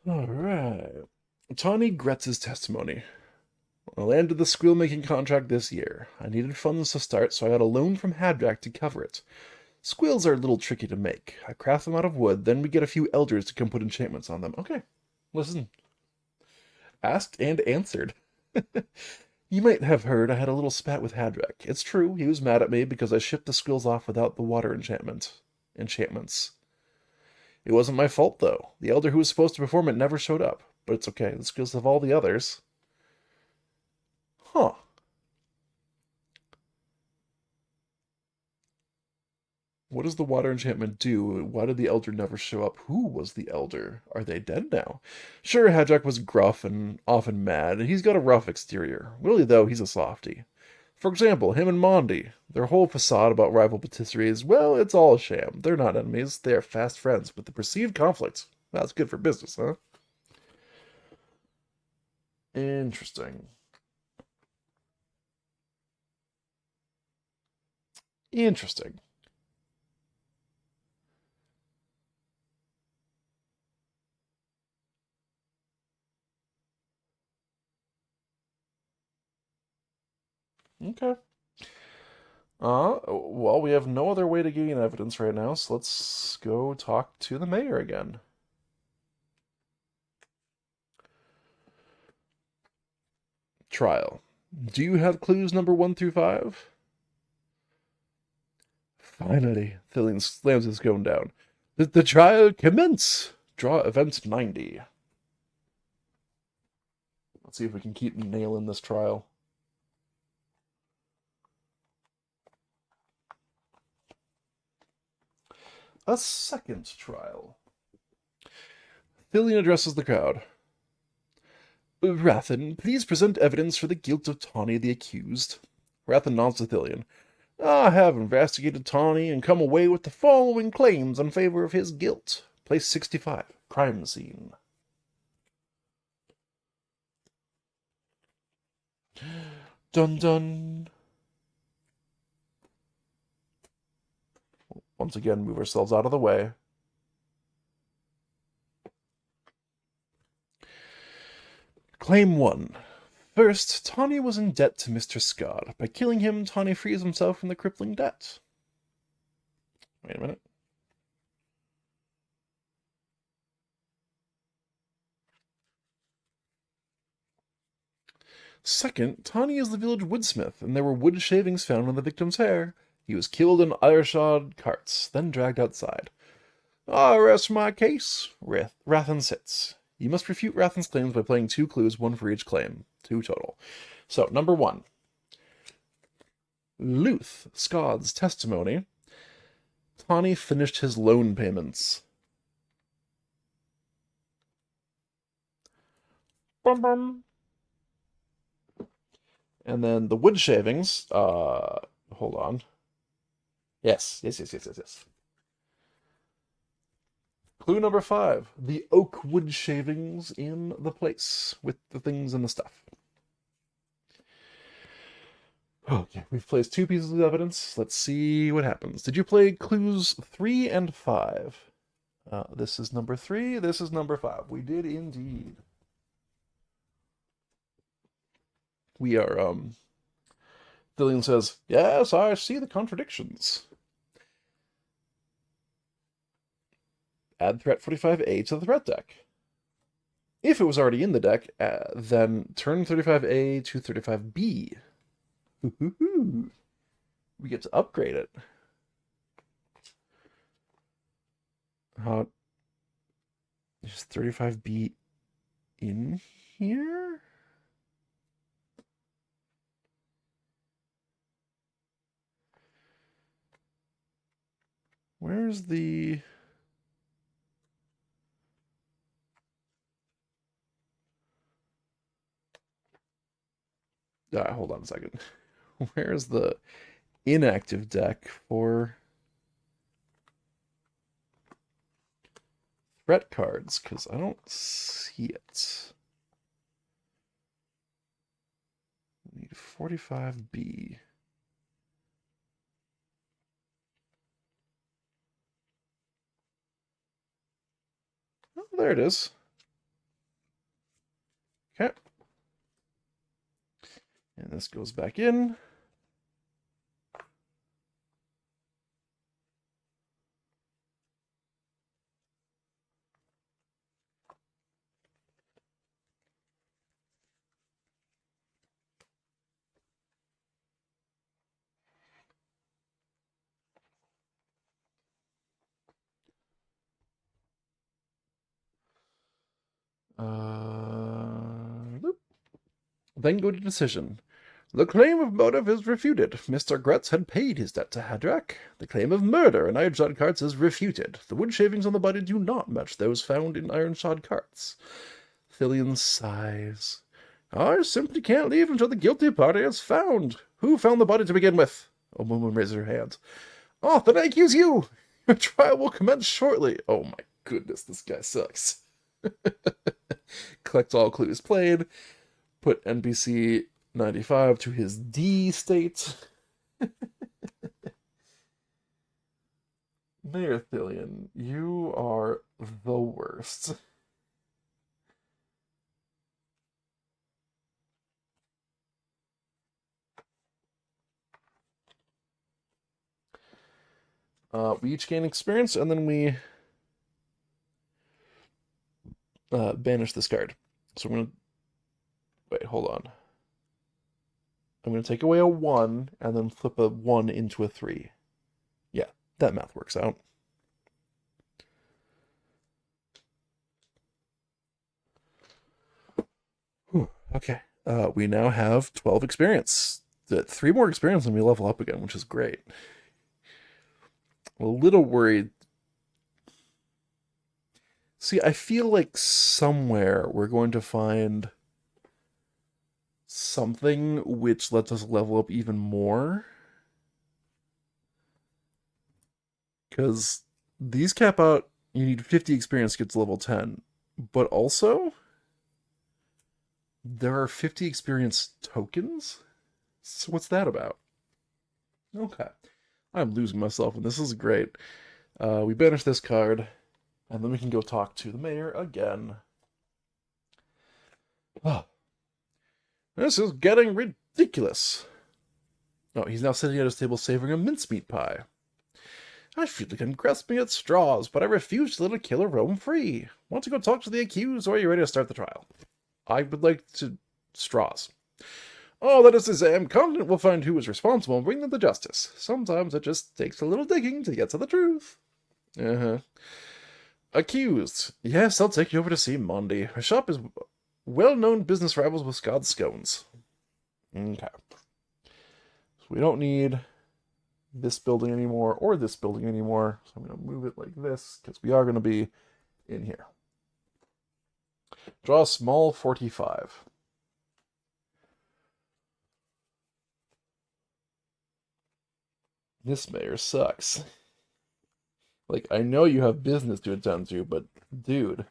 All right. Tawny Gretz's testimony. I landed the squill making contract this year. I needed funds to start, so I got a loan from Hadrak to cover it. Squills are a little tricky to make. I craft them out of wood, then we get a few elders to come put enchantments on them. Okay, listen. Asked and answered. You might have heard I had a little spat with Hadrak. It's true, he was mad at me because I shipped the squills off without the water enchantments. It wasn't my fault, though. The elder who was supposed to perform it never showed up. But it's okay, the squills have all the others. Huh. What does the water enchantment do? Why did the elder never show up? Who was the elder? Are they dead now? Sure, Hadrak was gruff and often mad, and he's got a rough exterior. Really, though, he's a softy. For example, him and Mondi. Their whole facade about rival patisseries, well, it's all a sham. They're not enemies, they are fast friends, but the perceived conflict, that's good for business, huh? Interesting. Interesting. Okay. Well, we have no other way to gain evidence right now, so let's go talk to the mayor again. Trial. Do you have clues number 1 through 5? Finally, Thillian slams his cone down. The trial commence! Draw event 90. Let's see if we can keep nailing this trial. A second trial. Thillion addresses the crowd. Rathan, please present evidence for the guilt of Tawny the accused. Rathan nods to Thillion. I have investigated Tawny and come away with the following claims in favor of his guilt. Place 65, crime scene. Dun dun. Once again, move ourselves out of the way. Claim 1. First, Tawny was in debt to Mr. Scott. By killing him, Tawny frees himself from the crippling debt. Wait a minute. Second, Tawny is the village woodsmith, and there were wood shavings found on the victim's hair. He was killed in iron-shod carts, then dragged outside. I rest my case. Rathan sits. You must refute Rathan's claims by playing 2 clues, 1 for each claim. 2 total. So, number 1. Luth, Scott's testimony. Tawny finished his loan payments. Bum bum. And then the wood shavings, hold on. Yes. Clue number 5. The oak wood shavings in the place with the things and the stuff. Okay, we've placed 2 pieces of evidence. Let's see what happens. Did you play clues 3 and 5? This is number 3. This is number 5. We did indeed. We are, Thillion says, yes, I see the contradictions. Add threat 45A to the threat deck. If it was already in the deck, then turn 35A to 35B. We get to upgrade it. Is 35B in here? Where's the... hold on a second. Where's the inactive deck for threat cards? Because I don't see it. We need 45B. Oh, there it is. Okay. And this goes back in. Then go to decision. The claim of motive is refuted. Mr. Gretz had paid his debt to Hadrak. The claim of murder in iron-shod carts is refuted. The wood shavings on the body do not match those found in iron-shod carts. Thillion sighs. I simply can't leave until the guilty party is found. Who found the body to begin with? A woman raises her hand. Oh, then I accuse you. Your trial will commence shortly. Oh my goodness, this guy sucks. Collect all clues played. Put NPC 95 to his D state. Mayor Thillion, you are the worst. We each gain experience, and then we banish this card. So I'm going to... Wait, hold on. I'm going to take away a 1, and then flip a 1 into a 3. Yeah, that math works out. Whew, okay. We now have 12 experience. 3 more experience and we level up again, which is great. A little worried. See, I feel like somewhere we're going to find something which lets us level up even more. Because these cap out, you need 50 experience to get to level 10. But also, there are 50 experience tokens? So what's that about? Okay. I'm losing myself, and this is great. We banish this card, and then we can go talk to the mayor again. Oh, this is getting ridiculous. Oh, he's now sitting at his table savoring a mincemeat pie. I feel like I'm grasping at straws, but I refuse to let a killer roam free. Want to go talk to the accused, or are you ready to start the trial? I would like to... straws. Oh, that is to say, I'm confident we'll find who is responsible and bring them to justice. Sometimes it just takes a little digging to get to the truth. Uh-huh. Accused. Yes, I'll take you over to see Mondi. Her shop is well-known business rivals with Scott's Scones. Okay. So we don't need this building anymore or this building anymore. So I'm going to move it like this because we are going to be in here. Draw a small 45. This mayor sucks. Like, I know you have business to attend to, but dude.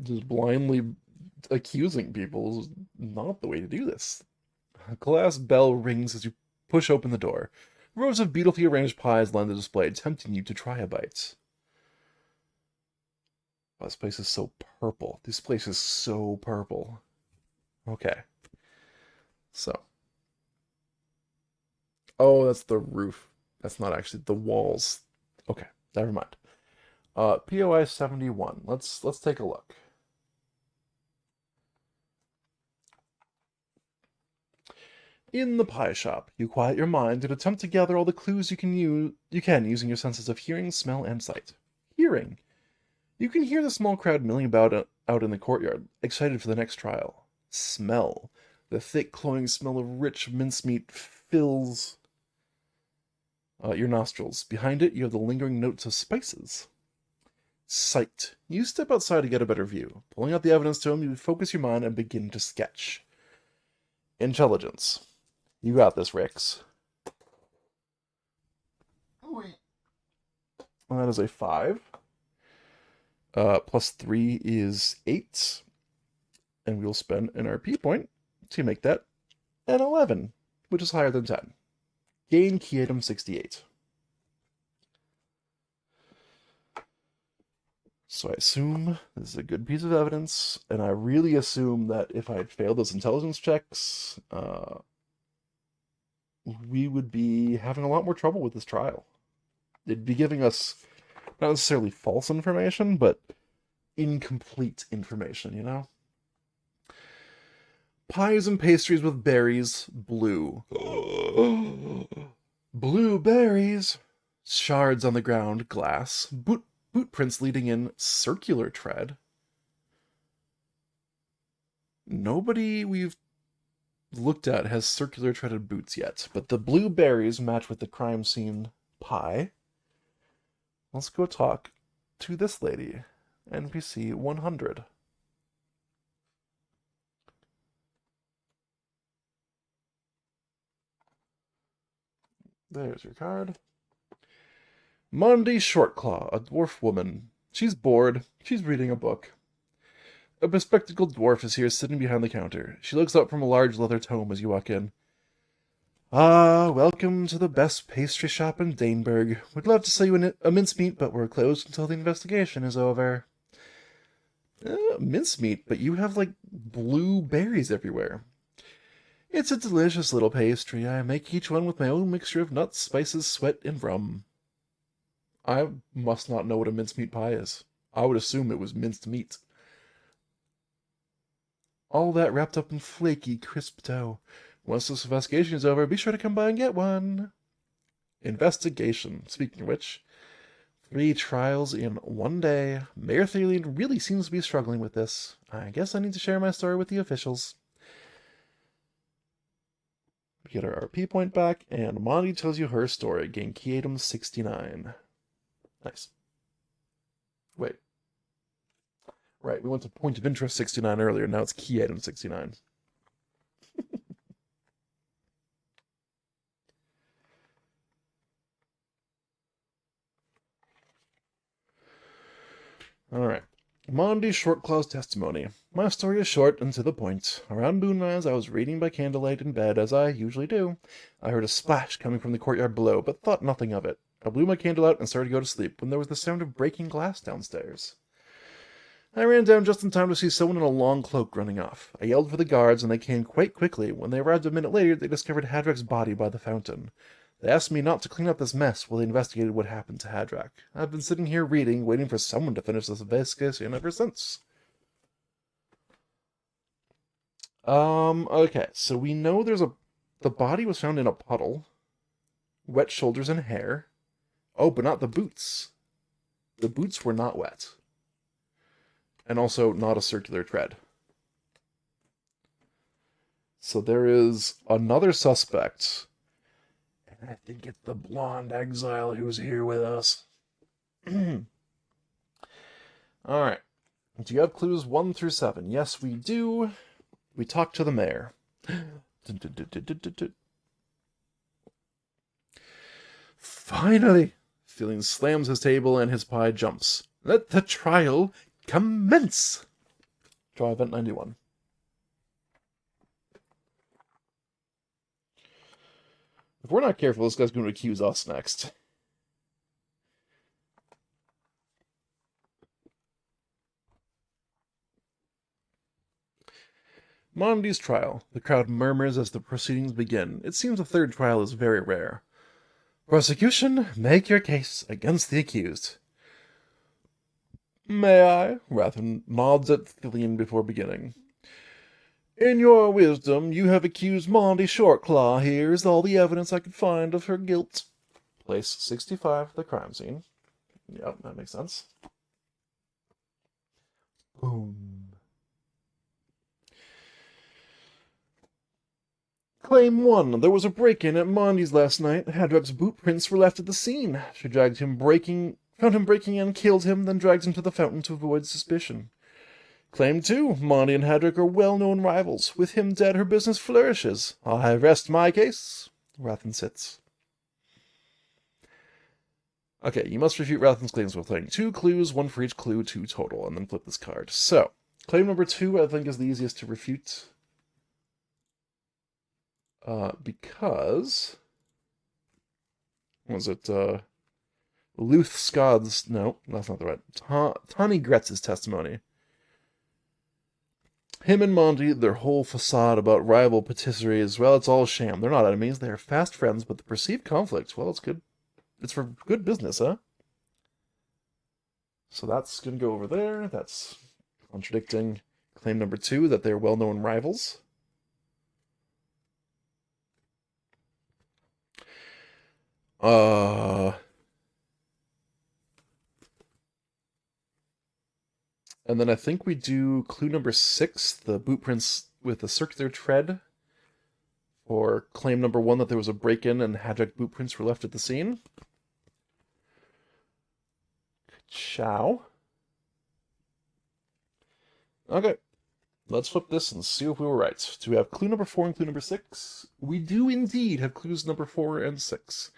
Just blindly accusing people is not the way to do this. A glass bell rings as you push open the door. Rows of beautifully arranged pies line the display, tempting you to try a bite. Oh, this place is so purple. This place is so purple. Okay. So. Oh, that's the roof. That's not actually the walls. Okay, never mind. POI 71. Let's take a look. In the pie shop, you quiet your mind and attempt to gather all the clues you can using your senses of hearing, smell, and sight. Hearing. You can hear the small crowd milling about out in the courtyard, excited for the next trial. Smell. The thick, cloying smell of rich mincemeat fills your nostrils. Behind it, you have the lingering notes of spices. Sight. You step outside to get a better view. Pulling out the evidence tome, you focus your mind and begin to sketch. Intelligence. You got this, Rix. And that is a 5. Plus 3 is 8. And we'll spend an RP point to make that an 11, which is higher than 10. Gain key item 68. So I assume this is a good piece of evidence, and I really assume that if I had failed those intelligence checks, we would be having a lot more trouble with this trial. It'd be giving us not necessarily false information, but incomplete information, you know? Pies and pastries with berries, blue. Blue berries. Shards on the ground, glass. Boot prints leading in, circular tread. Nobody we've looked at has circular treaded boots yet, but the blue berries match with the crime scene pie. Let's go talk to this lady, NPC 100. There's your card. Mondi Shortclaw, a dwarf woman. She's bored. She's reading a book. A bespectacled dwarf is here sitting behind the counter. She looks up from a large leather tome as you walk in. Ah, welcome to the best pastry shop in Daneberg. We'd love to sell you a mincemeat, but we're closed until the investigation is over. Mincemeat, but you have, like, blue berries everywhere. It's a delicious little pastry. I make each one with my own mixture of nuts, spices, sweat, and rum. I must not know what a mincemeat pie is. I would assume it was minced meat. All that wrapped up in flaky, crisp dough. Once this investigation is over, be sure to come by and get one. Investigation. Speaking of which, 3 trials in 1 day. Mayor Thalian really seems to be struggling with this. I guess I need to share my story with the officials. We get our RP point back, and Mondi tells you her story. Gain key item 69. Nice. Wait. Right, we went to point of interest 69 earlier, now it's key item 69. Alright. Mondi Shortclaw's testimony. My story is short and to the point. Around moonrise, I was reading by candlelight in bed, as I usually do. I heard a splash coming from the courtyard below, but thought nothing of it. I blew my candle out and started to go to sleep, when there was the sound of breaking glass downstairs. I ran down just in time to see someone in a long cloak running off. I yelled for the guards, and they came quite quickly. When they arrived a minute later, they discovered Hadrak's body by the fountain. They asked me not to clean up this mess while they investigated what happened to Hadrak. I've been sitting here reading, waiting for someone to finish this investigation ever since. Okay, so we know the body was found in a puddle. Wet shoulders and hair. Oh, but not the boots. The boots were not wet. And also not a circular tread. So there is another suspect. And I think it's the blonde exile who's here with us. Alright. Do you have clues 1 through 7? Yes, we do. We talked to the mayor. Finally! Feeling slams his table and his pie jumps. Let the trial commence! Draw event 91. If we're not careful, this guy's going to accuse us next. Mondi's trial. The crowd murmurs as the proceedings begin. It seems a third trial is very rare. Prosecution, make your case against the accused. May I? Rathen nods at Thillian before beginning. In your wisdom, you have accused Mondi Shortclaw. Here's all the evidence I could find of her guilt. Place 65, the crime scene. Yep, that makes sense. Boom. Claim 1. There was a break-in at Mondi's last night. Hadrak's boot prints were left at the scene. She found him breaking in, killed him, then dragged him to the fountain to avoid suspicion. Claim 2. Mondi and Hadrak are well-known rivals. With him dead, her business flourishes. I rest my case. Rathen sits. Okay, you must refute Rathen's claims while playing 2 clues, 1 for each clue, 2 total, and then flip this card. So, claim number 2 I think is the easiest to refute. Because... was it, Luth Scott's... No, that's not the right... Tawny Gretz's testimony. Him and Mondi, their whole facade about rival patisseries, well, it's all sham. They're not enemies, they are fast friends, but the perceived conflict, well, it's good. It's for good business, huh? So that's gonna go over there. That's contradicting claim number 2, that they're well-known rivals. And then I think we do clue number 6, the boot prints with a circular tread, for claim number 1 that there was a break-in and Hadrak boot prints were left at the scene. Ciao. Okay, let's flip this and see if we were right. Do we have clue number 4 and clue number 6? We do indeed have clues number 4 and 6.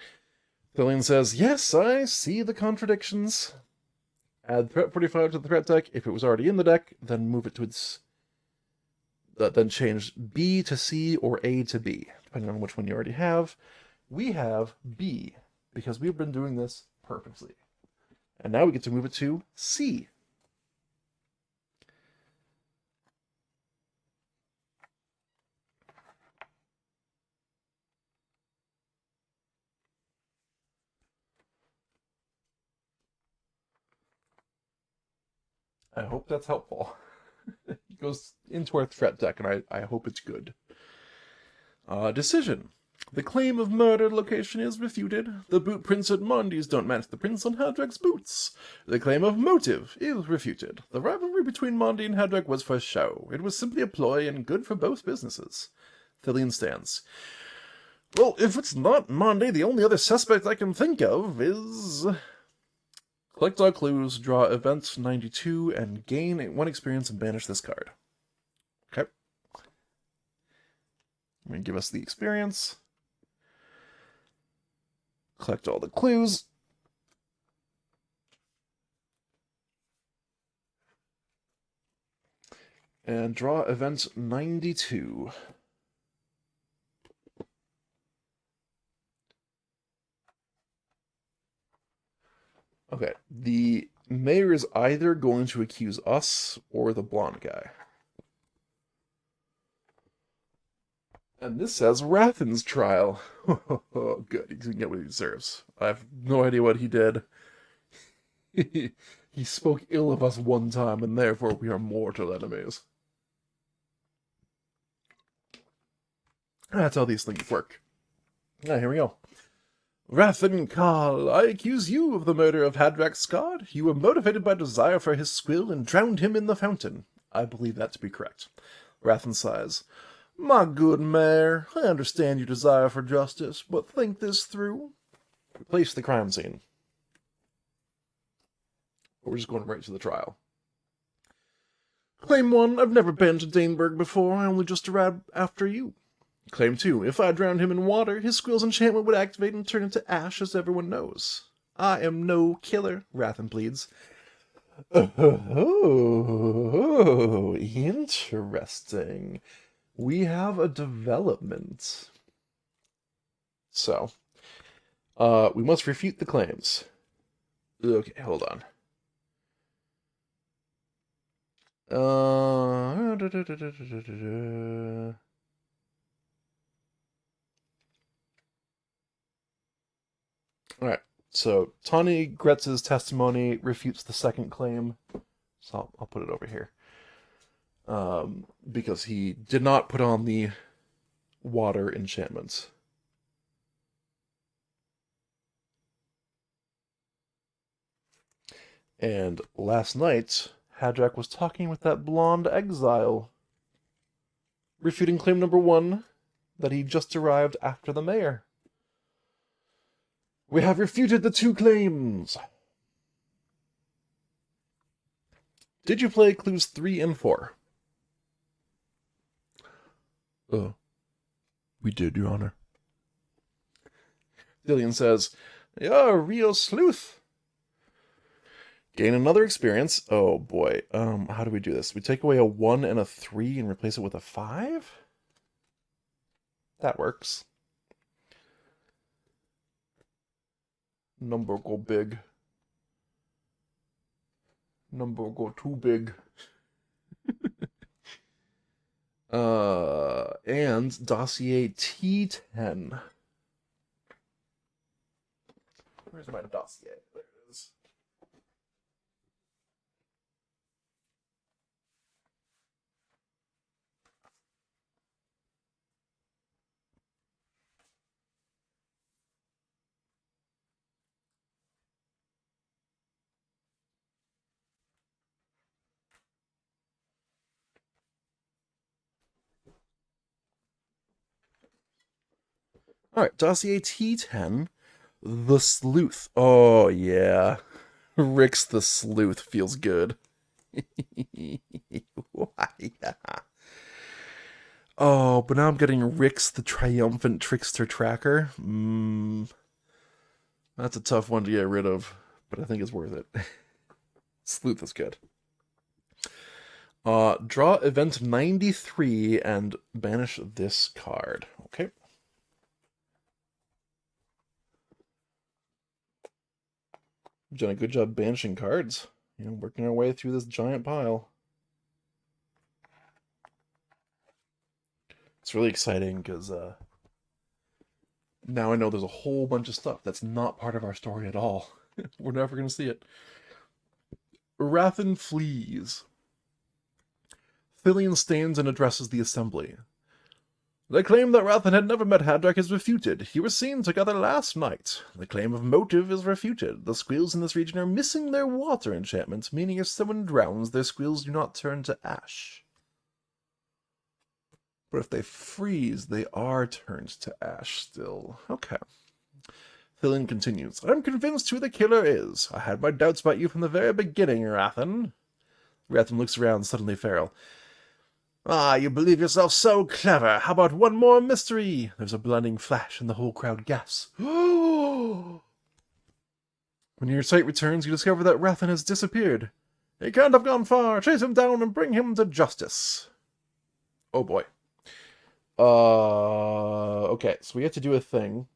Thillian says, yes, I see the contradictions. Add threat 45 to the threat deck. If it was already in the deck, then move it to its... then change B to C or A to B, depending on which one you already have. We have B, because we've been doing this perfectly. And now we get to move it to C. I hope that's helpful. It goes into our threat deck, and I hope it's good. Decision. The claim of murder location is refuted. The boot prints at Mondi's don't match the prints on Hadrak's boots. The claim of motive is refuted. The rivalry between Mondi and Hadrak was for show. It was simply a ploy and good for both businesses. Thillian stands. Well, if it's not Mondi, the only other suspect I can think of is... Collect all clues, draw event 92, and gain 1 experience and banish this card. Okay. I'm going to give us the experience. Collect all the clues. And draw event 92. Okay, the mayor is either going to accuse us or the blonde guy. And this says Rathan's trial. Oh, good. He can get what he deserves. I have no idea what he did. He spoke ill of us one time, and therefore we are mortal enemies. That's how these things work. Here we go. Rathan Karl, I accuse you of the murder of Hadrak's god. You were motivated by desire for his squill and drowned him in the fountain. I believe that to be correct. Rathan sighs. My good mayor, I understand your desire for justice, but think this through. Replace the crime scene. We're just going right to the trial. Claim 1, I've never been to Daneburg before, I only just arrived after you. Claim 2, if I drowned him in water, his squill's enchantment would activate and turn into ash, as everyone knows. I am no killer, Rathan pleads. Oh, interesting. We have a development. So, we must refute the claims. Okay, hold on. Alright, so Tawny Gretz's testimony refutes the second claim. So I'll put it over here. Because he did not put on the water enchantments. And last night, Hadrak was talking with that blonde exile, refuting claim number 1, that he just arrived after the mayor. We have refuted the 2 claims. Did you play clues 3 and 4? We did, Your Honor. Dillian says, You're a real sleuth. Gain another experience. Oh boy. How do we do this? We take away a 1 and a 3 and replace it with a 5? That works. Number go big. Number go too big. And dossier T10. Where's my dossier? There it is. Alright, dossier T10. The Sleuth. Oh, yeah. Rick's the Sleuth feels good. Oh, but now I'm getting Rick's the Triumphant Trickster Tracker. That's a tough one to get rid of, but I think it's worth it. Sleuth is good. Draw event 93 and banish this card. Okay. We've done a good job banishing cards. Working our way through this giant pile. It's really exciting because now I know there's a whole bunch of stuff that's not part of our story at all. We're never going to see it. Rathan flees. Thillian stands and addresses the assembly. The claim that Rathan had never met Hadrak is refuted. He was seen together last night. The claim of motive is refuted. The squills in this region are missing their water enchantment, meaning if someone drowns, their squills do not turn to ash. But if they freeze, they are turned to ash still. Okay. Thillian continues. I'm convinced who the killer is. I had my doubts about you from the very beginning, Rathan. Rathan looks around, suddenly feral. Ah, you believe yourself so clever. How about one more mystery? There's a blinding flash and the whole crowd gasps. When your sight returns, you discover that Rathan has disappeared. He can't have gone far. Chase him down and bring him to justice. Oh boy. Okay, so we have to do a thing.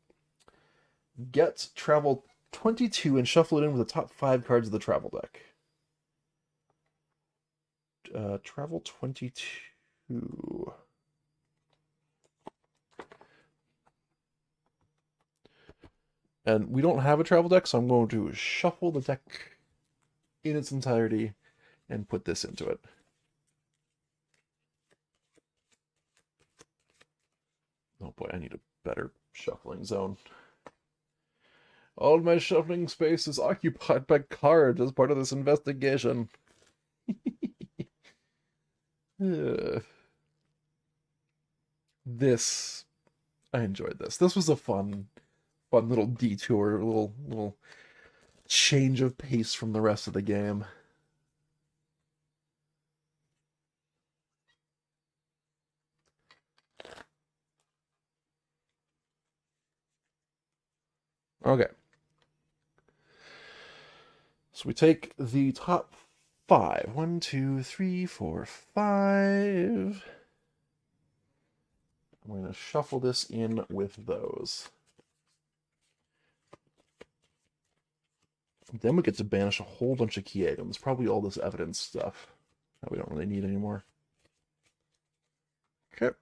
Get travel 22 and shuffle it in with the top 5 cards of the travel deck. Travel 22. And we don't have a travel deck, so I'm going to shuffle the deck in its entirety and put this into it. Oh boy, I need a better shuffling zone. All my shuffling space is occupied by cards as part of this investigation. This, I enjoyed this. This was a fun little detour, little change of pace from the rest of the game. Okay. So we take the top 5. 1, 2, 3, 4, 5. I'm going to shuffle this in with those. Then we get to banish a whole bunch of key items. Probably all this evidence stuff that we don't really need anymore. Okay.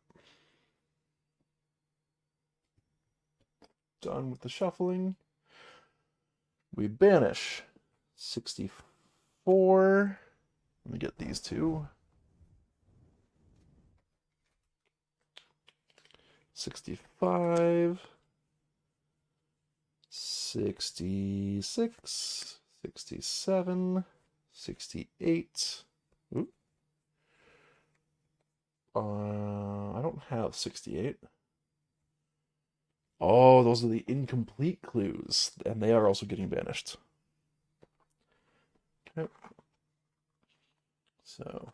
Done with the shuffling. We banish 64. Let me get these two. 65. 66. 67. 68. Ooh. I don't have 68. Oh, those are the incomplete clues, and they are also getting banished. Okay. So.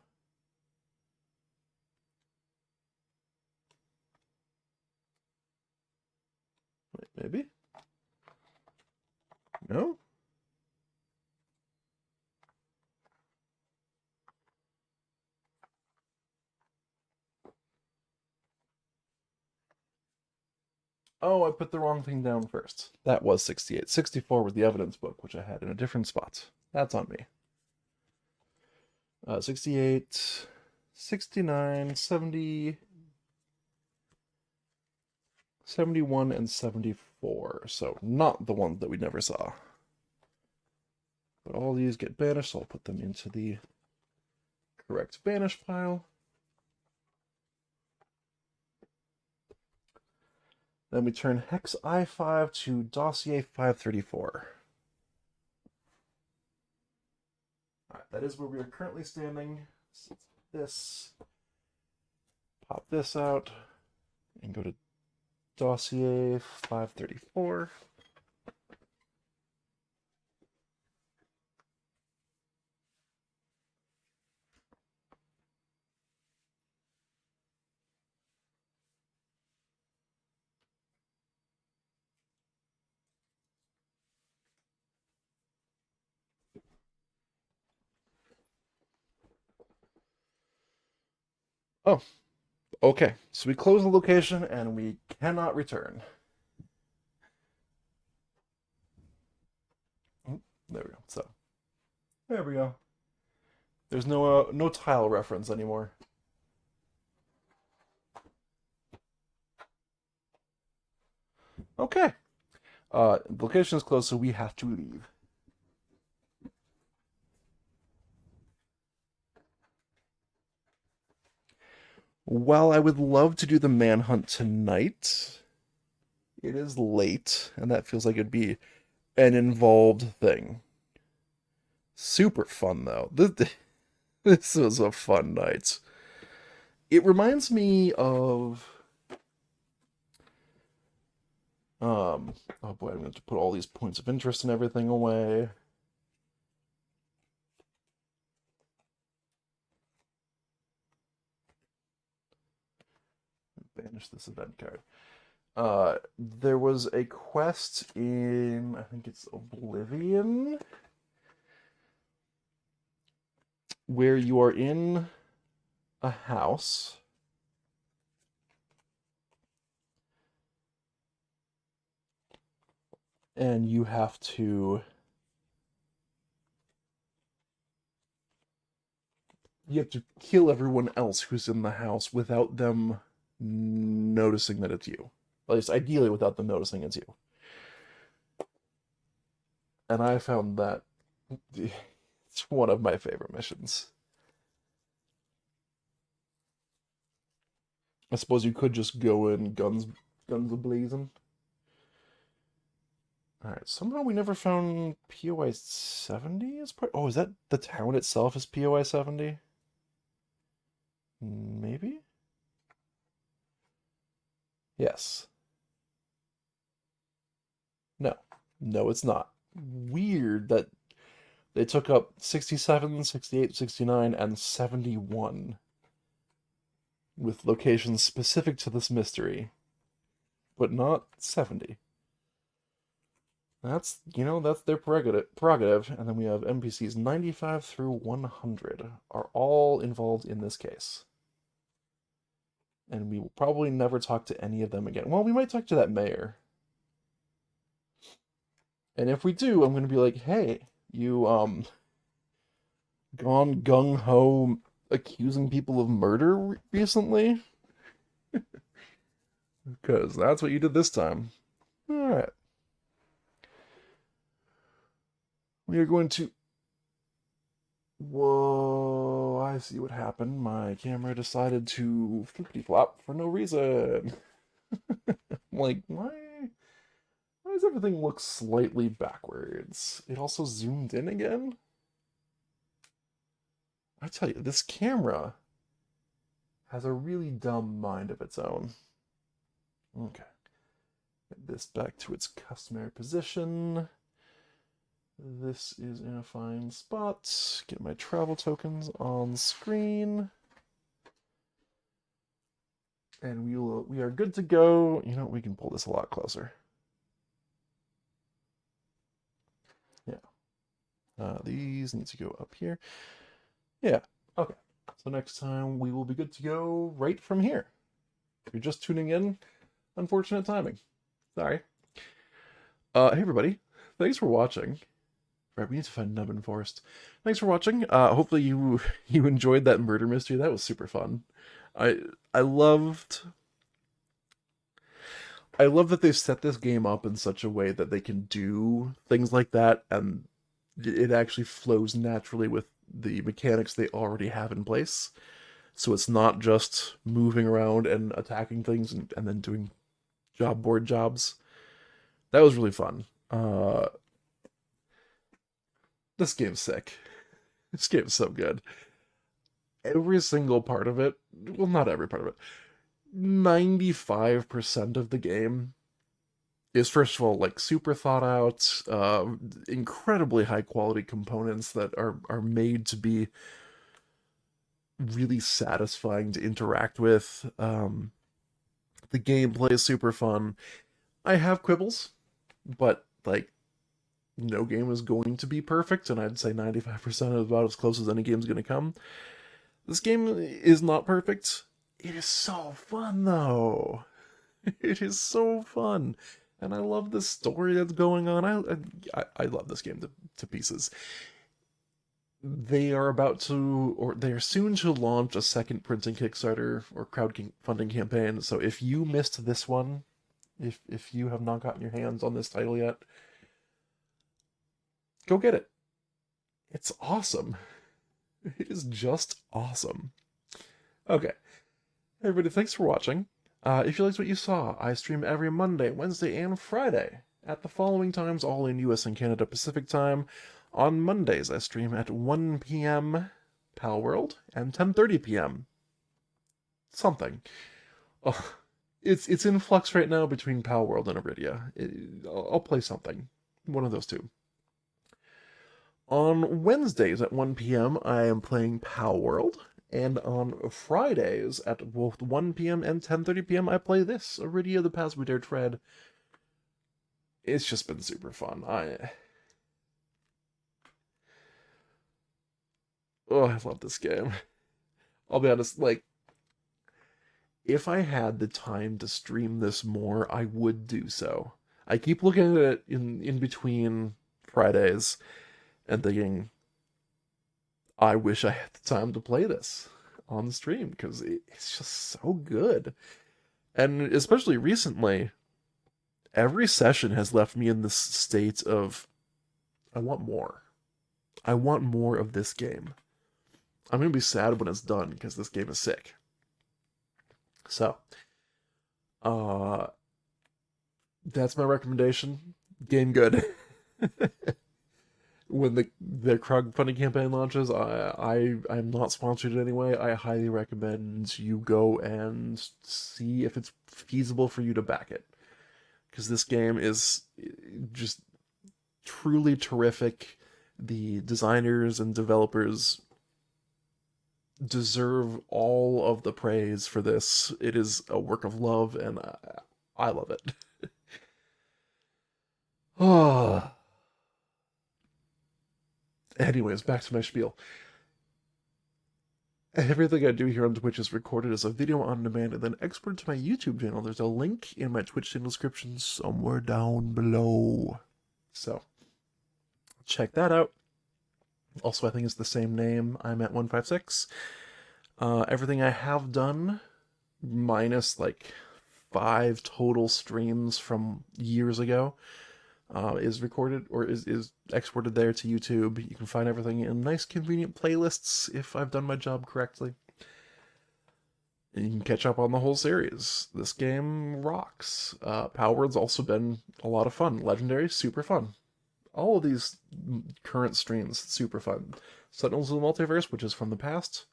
Wait, maybe? No? Oh, I put the wrong thing down first. That was 68. 64 was the evidence book, which I had in a different spot. That's on me. 68, 69, 70, 71, and 74. So not the ones that we never saw. But all these get banished, so I'll put them into the correct banish pile. Then we turn Hex I5 to Dossier 534. Alright, that is where we are currently standing. So this. Pop this out. And go to Dossier 534. Oh, okay. So we close the location and we cannot return. There we go. So, there we go. There's no tile reference anymore. Okay. The location is closed, so we have to leave. While I would love to do the manhunt tonight, it is late, and that feels like it'd be an involved thing. Super fun, though. This was a fun night. It reminds me of Oh boy, I'm going to put all these points of interest and everything away. Banish this event card. There was a quest in, I think it's Oblivion, where you are in a house and you have to kill everyone else who's in the house without them noticing that it's you. At least ideally without them noticing it's you. And I found that it's one of my favorite missions. I suppose you could just go in guns a-blazing. Alright, somehow we never found POI 70 as part. Oh, is that the town itself is POI 70? Maybe? Yes. No. No, it's not. Weird that they took up 67, 68, 69, and 71 with locations specific to this mystery, but not 70. That's their prerogative. And then we have NPCs 95 through 100 are all involved in this case. And we will probably never talk to any of them again. Well, we might talk to that mayor. And if we do, I'm going to be like, hey, you, gone gung-ho accusing people of murder recently? Because that's what you did this time. Alright. We are going to... Whoa, I see what happened. My camera decided to flippity-flop for no reason. Like, why does everything look slightly backwards? It also zoomed in again? I tell you, this camera has a really dumb mind of its own. Okay. Get this back to its customary position. This is in a fine spot. Get my travel tokens on screen. And we are good to go. You know, we can pull this a lot closer. Yeah. These need to go up here. Yeah. Okay. So next time we will be good to go right from here. If you're just tuning in, unfortunate timing. Sorry. Hey everybody. Thanks for watching. Right, we need to find Nubbin Forest. Thanks for watching. Hopefully you enjoyed that murder mystery. That was super fun. I loved that they've set this game up in such a way that they can do things like that and it actually flows naturally with the mechanics they already have in place. So it's not just moving around and attacking things and then doing job board jobs. That was really fun. This game's sick. This game's so good. Every single part of it, well, not every part of it, 95% of the game is, first of all, like, super thought out, incredibly high quality components that are made to be really satisfying to interact with. The gameplay is super fun. I have quibbles, but, like, no game is going to be perfect, and I'd say 95% is about as close as any game's going to come. This game is not perfect. It is so fun, though. It is so fun. And I love the story that's going on. I love this game to pieces. They are about to, or they are soon to launch a second printing Kickstarter or crowdfunding campaign. So if you missed this one, if you have not gotten your hands on this title yet, go get it. It's awesome. It is just awesome. Okay. Hey everybody, thanks for watching. If you liked what you saw, I stream every Monday, Wednesday, and Friday at the following times, all in US and Canada Pacific time. On Mondays, I stream at 1 p.m. Pal World and 10:30 p.m. something. Oh, it's in flux right now between Pal World and Arydia. I'll play something, one of those two. On Wednesdays at 1 p.m., I am playing Pal World, and on Fridays at both 1 p.m. and 10:30 p.m., I play this, Arydia the Paths We Dare Tread. It's just been super fun. I love this game. I'll be honest, like, if I had the time to stream this more, I would do so. I keep looking at it in between Fridays and thinking, I wish I had the time to play this on the stream because it's just so good. And especially recently, every session has left me in this state of, I want more. I want more of this game. I'm going to be sad when it's done because this game is sick. So, uh, that's my recommendation. Game good. When the crowdfunding campaign launches, I'm not sponsored anyway. I highly recommend you go and see if it's feasible for you to back it, because this game is just truly terrific. The designers and developers deserve all of the praise for this. It is a work of love, and I love it. Oh. Anyways, back to my spiel. Everything I do here on Twitch is recorded as a video on demand and then exported to my YouTube channel. There's a link in my Twitch channel description somewhere down below. So, check that out. Also, I think it's the same name. I'm at 156. Everything I have done, minus like 5 total streams from years ago, is recorded or is exported there to YouTube. You can find everything in nice, convenient playlists if I've done my job correctly. And you can catch up on the whole series. This game rocks. Power Word's also been a lot of fun. Legendary, super fun. All of these current streams, super fun. Sentinels of the Multiverse, which is from the past,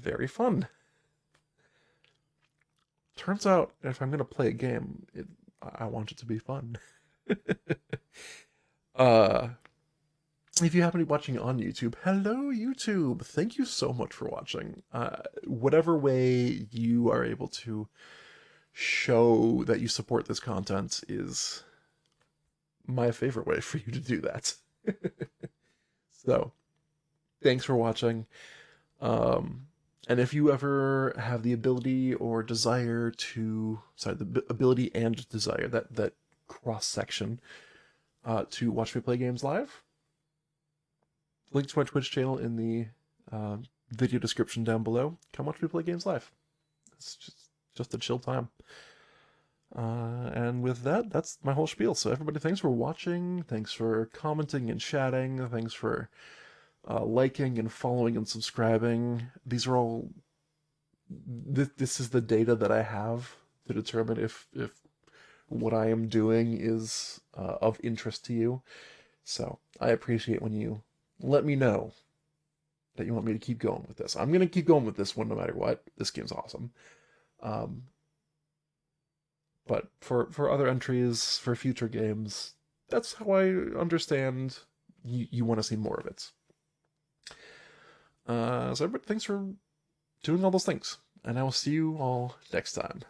very fun. Turns out, if I'm going to play a game, I want it to be fun. If you happen to be watching on YouTube, hello YouTube! Thank you so much for watching. Whatever way you are able to show that you support this content is my favorite way for you to do that. So, thanks for watching. And if you ever have the ability or desire to, the ability and desire, that cross-section, to watch me play games live, link to my Twitch channel in the video description down below. Come watch me play games live. It's just a chill time. And with that, that's my whole spiel. So everybody, thanks for watching. Thanks for commenting and chatting. Thanks for liking and following and subscribing. These are all... This is the data that I have to determine if what I am doing is of interest to you. So I appreciate when you let me know that you want me to keep going with this. I'm going to keep going with this one no matter what. This game's awesome. But for other entries, for future games, that's how I understand you want to see more of it. So everybody, thanks for doing all those things. And I will see you all next time.